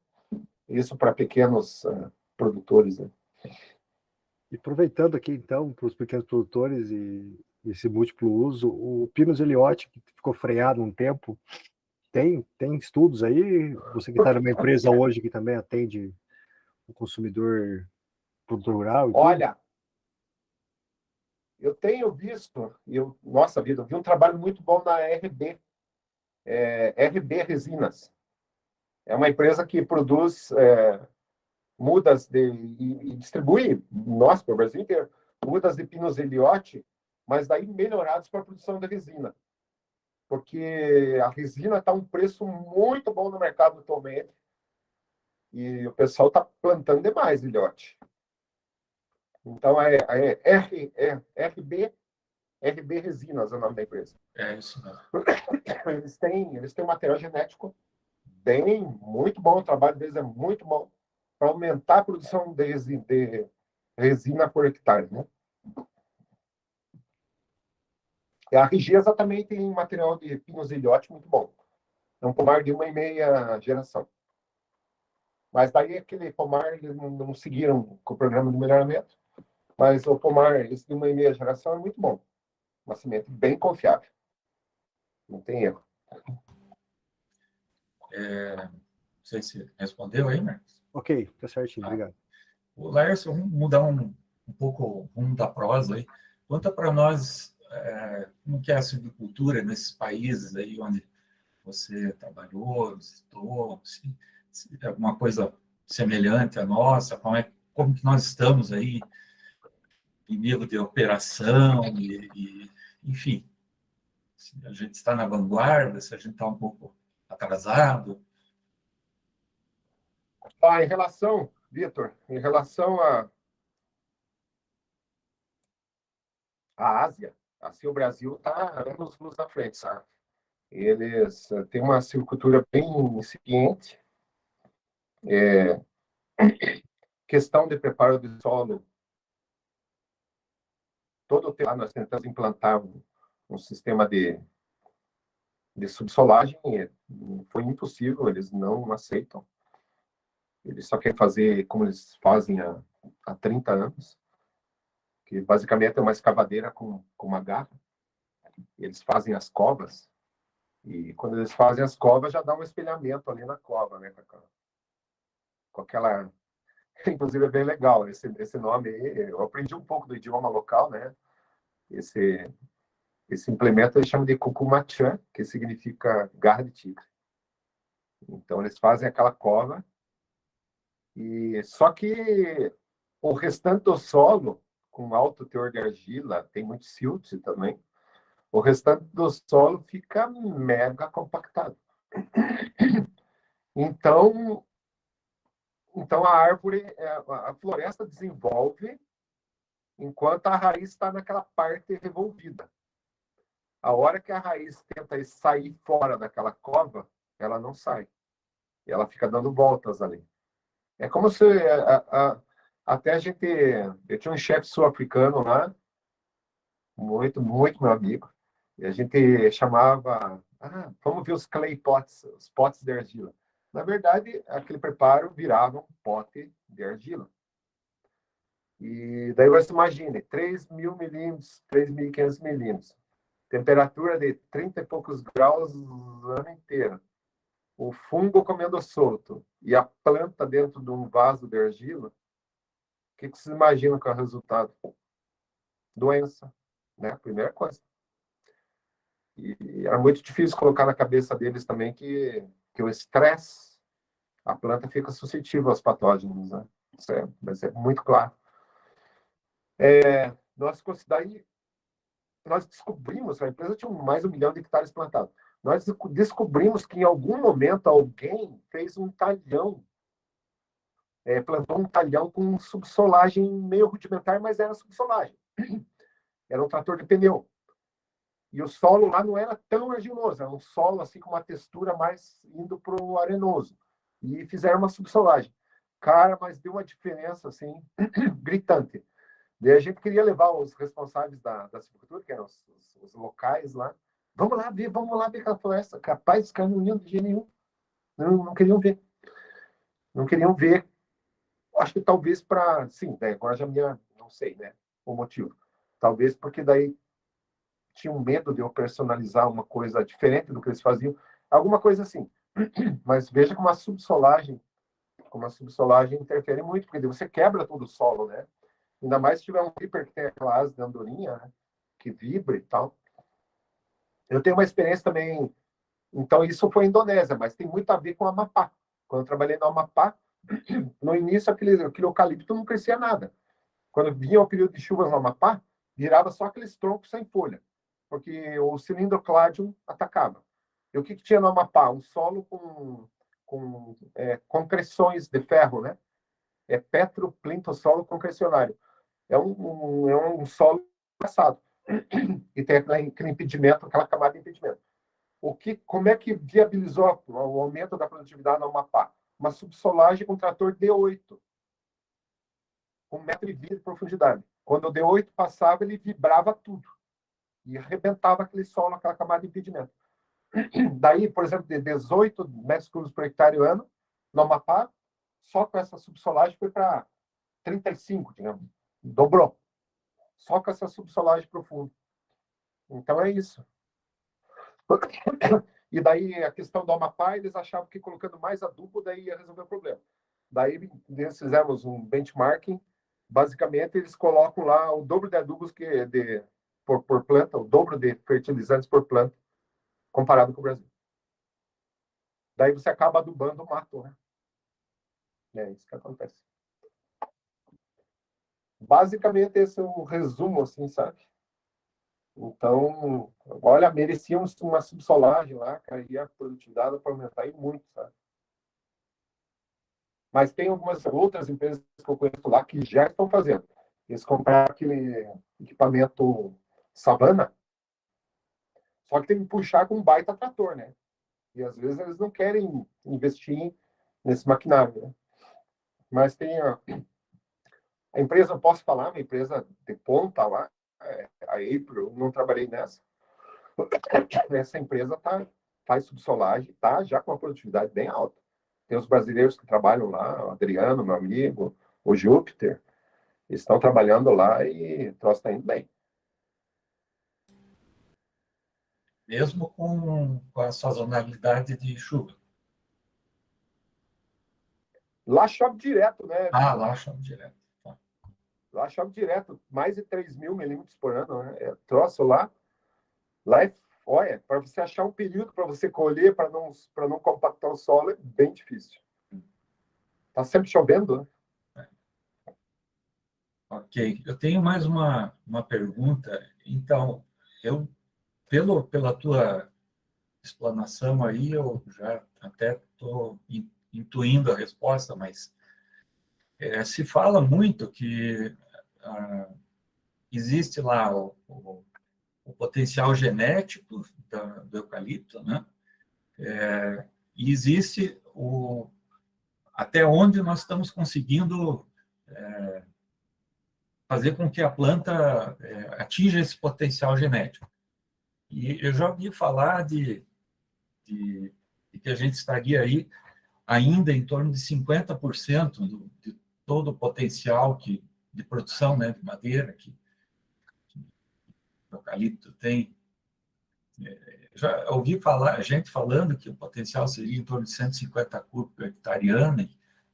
Isso para pequenos produtores, né? E aproveitando aqui, então, para os pequenos produtores e esse múltiplo uso, o Pinus Eliotti, que ficou freado um tempo, tem estudos aí? Você que está numa empresa hoje que também atende o consumidor, produtor rural e tudo? Olha, eu tenho visto, nossa vida, eu vi um trabalho muito bom na RB, RB Resinas. É uma empresa que produz mudas e distribui, nossa, para o Brasil inteiro, mudas de Pinus Eliotti, mas daí melhorados para a produção da resina. Porque a resina está um preço muito bom no mercado atualmente e o pessoal está plantando demais ilhote. Então, RB Resinas é o nome da empresa. É isso mesmo. Eles têm um material genético muito bom, o trabalho deles é muito bom para aumentar a produção de resina por hectare, né? E a Rigesa também tem um material de Pinus Eliotti muito bom. É um pomar de 1,5 geração. Mas daí aquele pomar, eles não seguiram com o programa de melhoramento. Mas o pomar, esse de 1,5 geração, é muito bom. Uma semente bem confiável. Não tem erro. Não sei se respondeu aí, Marcos. Ok, tá certinho, obrigado. O Laércio, vamos mudar um pouco o rumo da prosa aí. Conta para nós como que é a silvicultura nesses países aí onde você trabalhou, visitou, se é alguma coisa semelhante à nossa, como que nós estamos aí em nível de operação, enfim, se a gente está na vanguarda, se a gente está um pouco atrasado. Em relação, Vitor, em relação à Ásia, assim o Brasil está anos na frente, sabe? Eles têm uma silvicultura bem incipiente, questão de preparo do solo. Todo o tempo nós tentamos implantar um sistema de subsolagem, foi impossível, eles não aceitam. Eles só querem fazer como eles fazem há 30 anos, que basicamente é uma escavadeira com uma garra. Eles fazem as covas, e quando eles fazem as covas, já dá um espelhamento ali na cova, né? Com aquela... Inclusive é bem legal esse nome aí. Eu aprendi um pouco do idioma local, né? Esse implemento eles chamam de cucumachan, que significa garra de tigre. Então eles fazem aquela cova E só que o restante do solo, com alto teor de argila, tem muito silt também, o restante do solo fica mega compactado. Então, a árvore, a floresta desenvolve enquanto a raiz está naquela parte revolvida. A hora que a raiz tenta sair fora daquela cova, ela não sai. E ela fica dando voltas ali. É como se até a gente... Eu tinha um chefe sul-africano lá, muito, muito meu amigo, e a gente chamava... vamos ver os clay pots, os potes de argila. Na verdade, aquele preparo virava um pote de argila. E daí você imagine, 3.000 milímetros, 3.500 milímetros. Temperatura de 30 e poucos graus o ano inteiro. O fungo comendo solto e a planta dentro de um vaso de argila, o que vocês imaginam que é o resultado? Doença, né? Primeira coisa. E era muito difícil colocar na cabeça deles também que o estresse, a planta fica suscetível aos patógenos, né? Isso é muito claro. Nós descobrimos, a empresa tinha mais de 1 milhão de hectares plantados. Nós descobrimos que em algum momento alguém fez um talhão, plantou um talhão com subsolagem meio rudimentar, mas era subsolagem. Era um trator de pneu. E o solo lá não era tão argiloso, era um solo assim com uma textura mais indo para o arenoso. E fizeram uma subsolagem. Cara, mas deu uma diferença assim gritante. Daí a gente queria levar os responsáveis da silvicultura, que eram os locais lá. Vamos lá ver aquela floresta. Capaz, os caras não iam de jeito nenhum. Não queriam ver. Não queriam ver. Acho que talvez para... Sim, daí agora já não sei, né? O motivo. Talvez porque daí tinham medo de eu personalizar uma coisa diferente do que eles faziam. Alguma coisa assim. Mas veja como a subsolagem interfere muito, porque daí você quebra todo o solo, né? Ainda mais se tiver um clipper que tem aquela asa de andorinha, né? Que vibra e tal. Eu tenho uma experiência também... Então, isso foi em Indonésia, mas tem muito a ver com o Amapá. Quando eu trabalhei no Amapá, no início, aquele eucalipto não crescia nada. Quando vinha o período de chuvas no Amapá, virava só aqueles troncos sem folha, porque o cilindrocládio atacava. E o que tinha no Amapá? Um solo com concreções de ferro, né? Petroplintosolo concrecionário. É um solo passado. E tem aquele impedimento, aquela camada de impedimento. Como é que viabilizou o aumento da produtividade no Amapá? Uma subsolagem com trator D8, com 1,20 m de profundidade. Quando o D8 passava, ele vibrava tudo. E arrebentava aquele solo, aquela camada de impedimento. Daí, por exemplo, de 18 metros cúbicos por hectare ano, no Amapá, só com essa subsolagem foi para 35, digamos. Dobrou. Só com essa subsolagem profunda. Então é isso. E daí a questão do Amapá, eles achavam que colocando mais adubo daí ia resolver o problema. Daí eles fizemos um benchmarking. Basicamente, eles colocam lá o dobro de adubos por planta, o dobro de fertilizantes por planta, comparado com o Brasil. Daí você acaba adubando o mato, né? É isso que acontece. Basicamente, esse é o resumo, assim, sabe? Então, olha, merecíamos uma subsolagem lá, cara, e a produtividade para aumentar e muito, sabe? Mas tem algumas outras empresas que eu conheço lá que já estão fazendo. Eles compraram aquele equipamento Savana, só que tem que puxar com um baita trator, né? E às vezes eles não querem investir nesse maquinário, né? Mas tem a empresa, eu posso falar, uma empresa de ponta lá, a April, não trabalhei nessa. Essa empresa faz subsolagem, tá já com uma produtividade bem alta. Tem os brasileiros que trabalham lá, o Adriano, meu amigo, o Júpiter, estão trabalhando lá e o troço está indo bem. Mesmo com a sazonalidade de chuva. Lá chove direto, né? Lá chove direto. Tá. Lá chove direto, mais de 3.000 milímetros por ano, né? Troço lá olha, para você achar um período para você colher, para não compactar o solo, é bem difícil. Tá sempre chovendo, né? Ok. Eu tenho mais uma pergunta. Então, pela tua explanação aí, eu já até estou intuindo a resposta, mas se fala muito que existe lá o potencial genético do eucalipto, né? E existe até onde nós estamos conseguindo fazer com que a planta atinja esse potencial genético. E eu já ouvi falar de que a gente estaria aí ainda em torno de 50% de todo o potencial de produção, né, de madeira que o eucalipto tem. Já ouvi falar, gente falando que o potencial seria em torno de 150 cúbicos por hectare ano,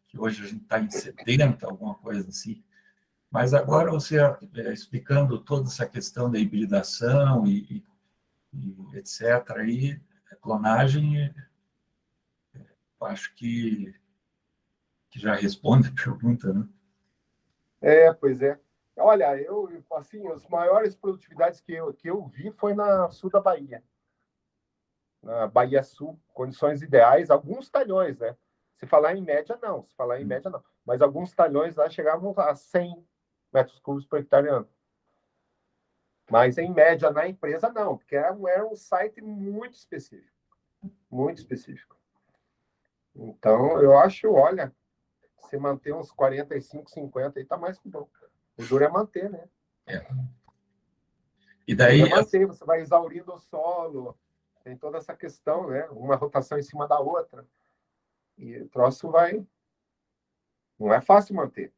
que hoje a gente está em 70, alguma coisa assim. Mas agora você explicando toda essa questão da hibridação e etc., aí, a clonagem, eu acho que já responde a pergunta, né? Pois é. Olha, assim, as maiores produtividades que eu vi foi na sul da Bahia. Na Bahia Sul, condições ideais, alguns talhões, né? Se falar em média, não. Se falar em média, não. Mas alguns talhões lá chegavam a 100 metros cúbicos por hectare ano. Mas, em média, na empresa, não. Porque era um site muito específico. Muito específico. Então, eu acho, olha, se manter uns 45, 50 aí tá mais que bom. O duro é manter, né? E daí... O duro é manter, você vai exaurindo o solo, tem toda essa questão, né? Uma rotação em cima da outra. E o troço vai... Não é fácil manter.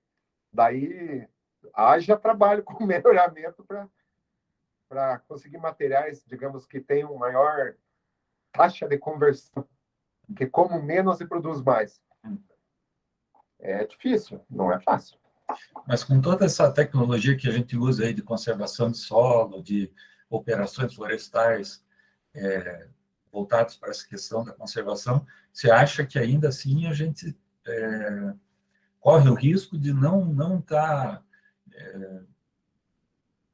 Daí, haja trabalho com melhoramento para conseguir materiais, digamos, que tenham maior taxa de conversão, que como menos e produz mais. É difícil, não é fácil. Mas com toda essa tecnologia que a gente usa aí de conservação de solo, de operações florestais voltadas para essa questão da conservação, você acha que ainda assim a gente corre o risco de não estar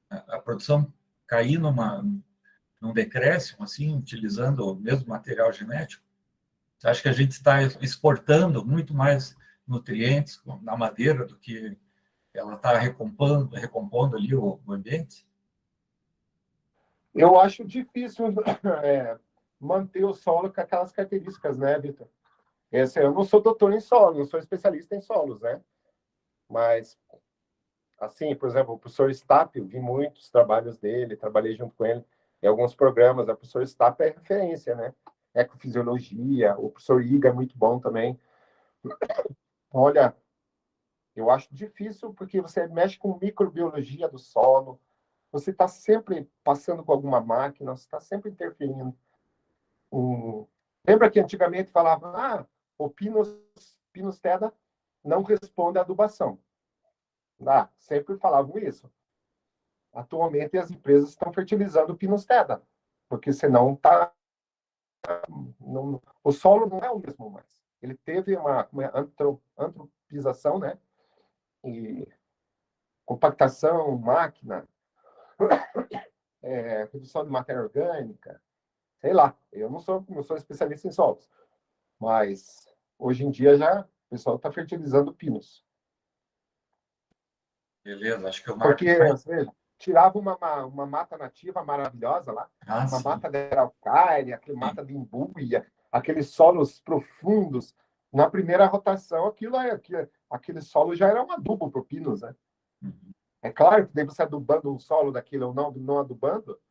a produção cair num decréscimo, assim, utilizando o mesmo material genético? Você acha que a gente está exportando muito mais nutrientes na madeira do que ela está recompondo ali o ambiente? Eu acho difícil manter o solo com aquelas características, né, Vitor? Eu não sou doutor em solo, não sou especialista em solos, né? Mas, assim, por exemplo, o professor Stapp, eu vi muitos trabalhos dele, trabalhei junto com ele em alguns programas. O professor Stapp é referência, né? Ecofisiologia, o professor Iga é muito bom também. Olha, eu acho difícil porque você mexe com microbiologia do solo, você está sempre passando por alguma máquina, você está sempre interferindo. Lembra que antigamente falava, o Pinus Teda não responde à adubação. Sempre falavam isso. Atualmente as empresas estão fertilizando o Pinus Teda, porque senão o solo não é o mesmo mais. Ele teve uma antropização, né? E compactação, máquina, redução de matéria orgânica, sei lá. Eu não sou especialista em solos, mas hoje em dia já o pessoal está fertilizando pinos. Beleza, acho que eu marco. Porque, veja, tirava uma mata nativa maravilhosa lá, uma sim. mata de araucária, aquela mata de embuia, aqueles solos profundos. Na primeira rotação, aquele solo já era um adubo para o pinos, né? É claro que daí você adubando um solo daquilo ou não adubando,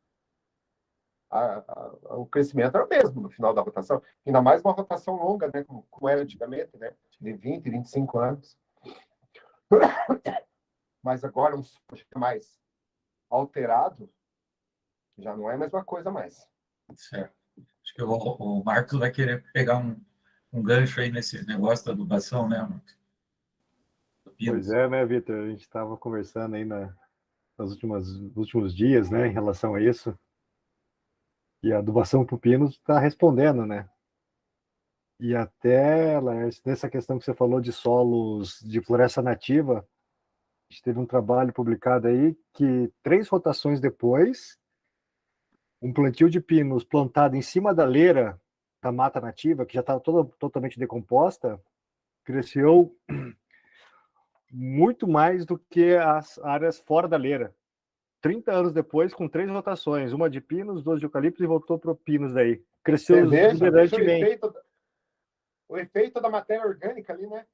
o crescimento era o mesmo no final da rotação. Ainda mais uma rotação longa, né? Como era antigamente, né? De 20, 25 anos. Mas agora um solo mais alterado já não é a mesma coisa mais. Certo. Acho que o Marcos vai querer pegar um gancho aí nesse negócio da adubação, né, Marcos? Pois é, né, Vitor? A gente estava conversando aí nos últimos dias, né, em relação a isso. E a adubação para o pino está respondendo, né? E até, Laércio, nessa questão que você falou de solos de floresta nativa, a gente teve um trabalho publicado aí que 3 rotações depois, um plantio de pinos plantado em cima da leira da mata nativa, que já estava totalmente decomposta, cresceu muito mais do que as áreas fora da leira. 30 anos depois, com 3 rotações, uma de pinos, 2 de eucalipto, e voltou para o pinos daí. Cresceu Veja exuberantemente. o efeito da matéria orgânica ali, né?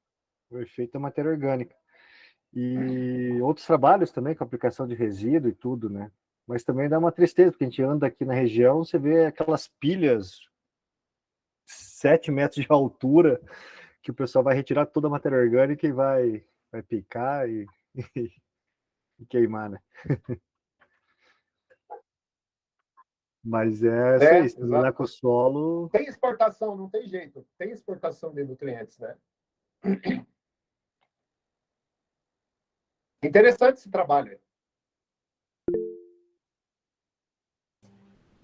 O efeito da matéria orgânica. E outros trabalhos também, com aplicação de resíduo e tudo, né? Mas também dá uma tristeza, porque a gente anda aqui na região, você vê aquelas pilhas 7 metros de altura, que o pessoal vai retirar toda a matéria orgânica e vai picar e queimar, né? Mas é isso aí, se trabalhar com o solo. Tem exportação, não tem jeito. Tem exportação de nutrientes, né? Interessante esse trabalho.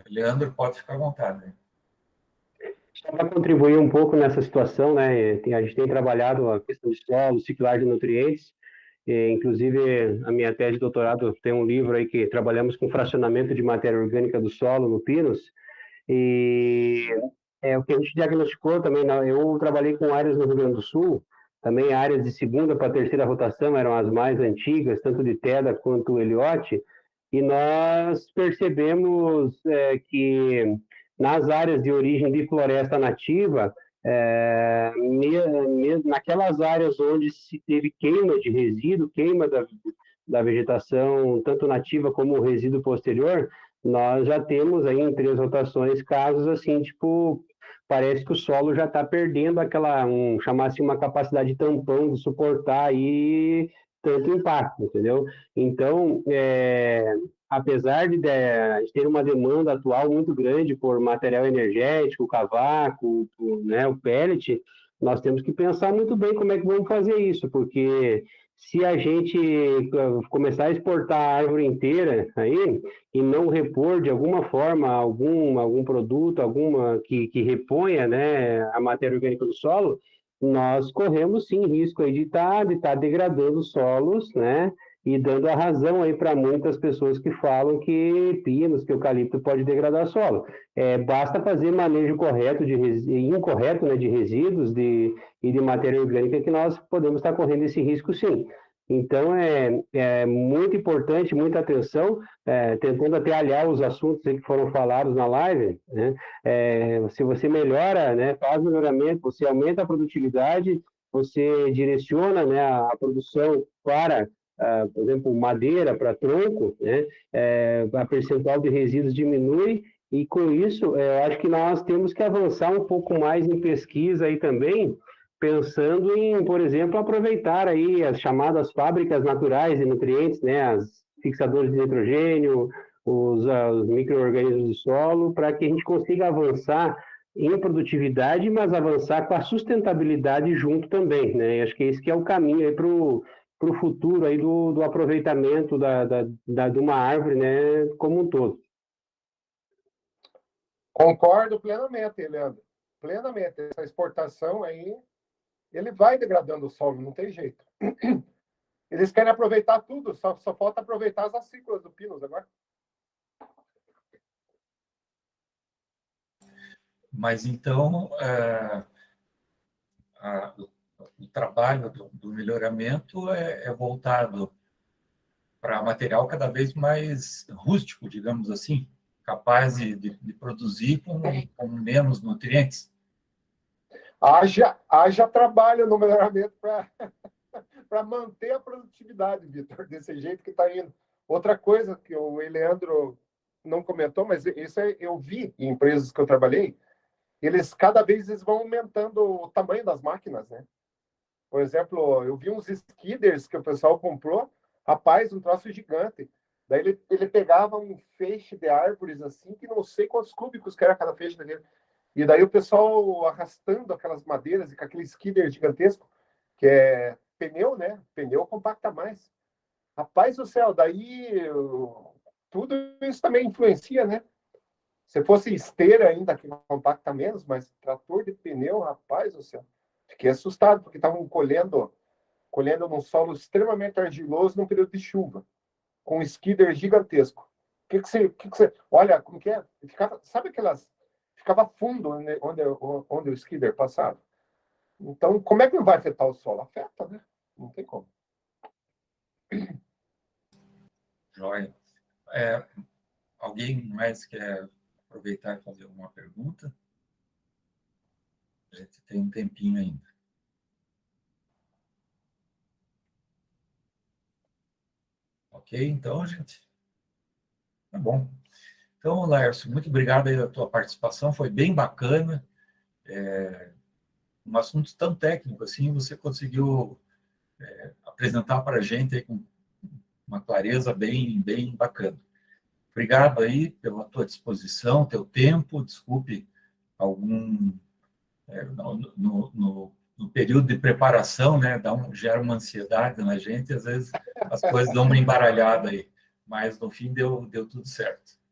Leandro, pode ficar à vontade. Só para contribuir um pouco nessa situação, né? A gente tem trabalhado a questão de solo, ciclar de nutrientes. Inclusive, a minha tese de doutorado tem um livro aí que trabalhamos com fracionamento de matéria orgânica do solo no Pinos. E o que a gente diagnosticou também, eu trabalhei com áreas no Rio Grande do Sul, também áreas de segunda para terceira rotação eram as mais antigas, tanto de Teda quanto Eliote, e nós percebemos que nas áreas de origem de floresta nativa, naquelas áreas onde se teve queima de resíduo, queima da vegetação, tanto nativa como resíduo posterior, nós já temos aí em 3 rotações casos assim, tipo, parece que o solo já está perdendo chamar assim, uma capacidade de tampão de suportar aí tanto impacto, entendeu? Então, apesar de ter uma demanda atual muito grande por material energético, cavaco, né, o pellet, nós temos que pensar muito bem como é que vamos fazer isso, porque se a gente começar a exportar a árvore inteira aí e não repor de alguma forma algum produto, que reponha, né, a matéria orgânica do solo, nós corremos sim risco aí de estar degradando os solos, né, e dando a razão aí para muitas pessoas que falam que pinos, que eucalipto pode degradar solo. Basta fazer manejo incorreto, né, de resíduos e de matéria orgânica que nós podemos estar correndo esse risco sim. Então, é muito importante, muita atenção, tentando até aliar os assuntos que foram falados na live, né? Se você melhora, né, faz melhoramento, você aumenta a produtividade, você direciona, né, a produção para, por exemplo, madeira, para tronco, né, a percentual de resíduos diminui, e com isso, eu acho que nós temos que avançar um pouco mais em pesquisa aí também, pensando em, por exemplo, aproveitar aí as chamadas fábricas naturais de nutrientes, né, as fixadores de nitrogênio, os micro-organismos do solo, para que a gente consiga avançar em produtividade, mas avançar com a sustentabilidade junto também, né? E acho que esse que é o caminho aí para o futuro aí do aproveitamento de uma árvore, né, como um todo. Concordo plenamente, Leandro. Plenamente. Essa exportação aí, ele vai degradando o solo, não tem jeito. Eles querem aproveitar tudo, só falta aproveitar as acículas do Pinos agora. Mas então, o trabalho do melhoramento é voltado para material cada vez mais rústico, digamos assim, capaz de produzir com menos nutrientes. Haja trabalho no melhoramento para manter a produtividade, Vitor, desse jeito que está indo. Outra coisa que o Leandro não comentou, mas isso eu vi em empresas que eu trabalhei, cada vez eles vão aumentando o tamanho das máquinas, né? Por exemplo, eu vi uns skidders que o pessoal comprou, rapaz, um troço gigante. Daí ele pegava um feixe de árvores assim, que não sei quantos cúbicos que era cada feixe daquele. E daí o pessoal arrastando aquelas madeiras e com aquele skidder gigantesco, que é pneu, né? Pneu compacta mais. Rapaz do céu, daí tudo isso também influencia, né? Se fosse esteira ainda, que compacta menos, mas trator de pneu, rapaz do céu. Fiquei assustado, porque estavam colhendo num solo extremamente argiloso num período de chuva, com um skidder gigantesco. O que você... Olha, como que é? Sabe aquelas... Ficava fundo onde o skidder passava. Então, como é que não vai afetar o solo? Afeta, né? Não tem como. Joia. Alguém mais quer aproveitar e fazer alguma pergunta? A gente tem um tempinho ainda. Ok, então, gente. Tá bom. Então, Laércio, muito obrigado aí pela tua participação, foi bem bacana. Um assunto tão técnico assim, você conseguiu apresentar para a gente aí com uma clareza bem, bem bacana. Obrigado aí pela tua disposição, teu tempo. Desculpe algum no período de preparação, né? Gera uma ansiedade na gente, às vezes as coisas dão uma embaralhada aí, mas no fim deu tudo certo.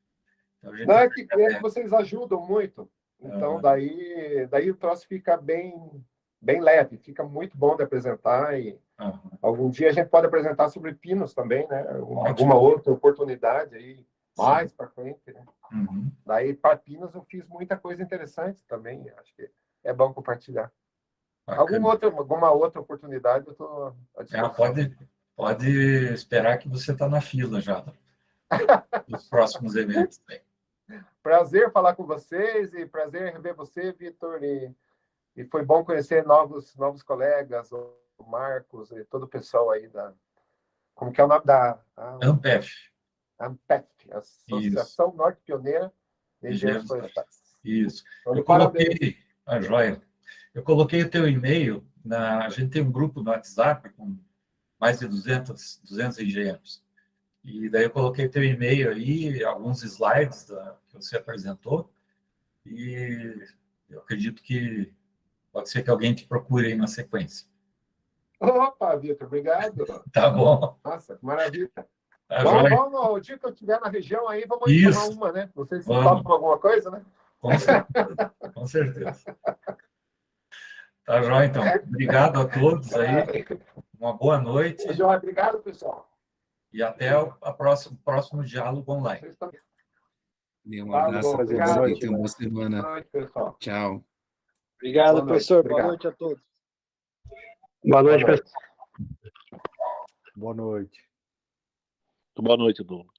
Então, Não, é que vocês ajudam muito. Então, daí o troço fica bem leve, fica muito bom de apresentar. E algum dia a gente pode apresentar sobre pinos também, né? Alguma outra oportunidade aí, mais para frente, né? Uhum. Daí, para pinos, eu fiz muita coisa interessante também. Acho que é bom compartilhar. Alguma outra oportunidade, eu estou à disposição. Pode esperar que você está na fila já dos próximos eventos. Prazer falar com vocês e prazer rever você, Vitor. E foi bom conhecer novos colegas, o Marcos e todo o pessoal aí da... Como que é o nome da... AMPEF. AMPEF, Associação Isso. Norte Pioneira de Engenheiros Florestais. Isso. Então, Eu coloquei... joia. Eu coloquei o teu e-mail, a gente tem um grupo no WhatsApp com mais de 200 engenheiros. E daí eu coloquei teu e-mail aí, alguns slides que você apresentou, e eu acredito que pode ser que alguém te procure aí na sequência. Opa, Vitor, obrigado. Tá bom. Nossa, que maravilha. Tá Vamos, o dia que eu estiver na região aí, vamos tomar uma, né? Não sei se topam alguma coisa, né? Com certeza. Tá jóia, então. Obrigado a todos aí. Uma boa noite. Obrigado, pessoal. E até o próximo diálogo online. Um abraço a todos aí. Tenham uma boa semana. Boa noite, pessoal. Tchau. Obrigado, professor. Boa noite a todos. Boa noite, pessoal. Boa noite. Boa noite, Bruno.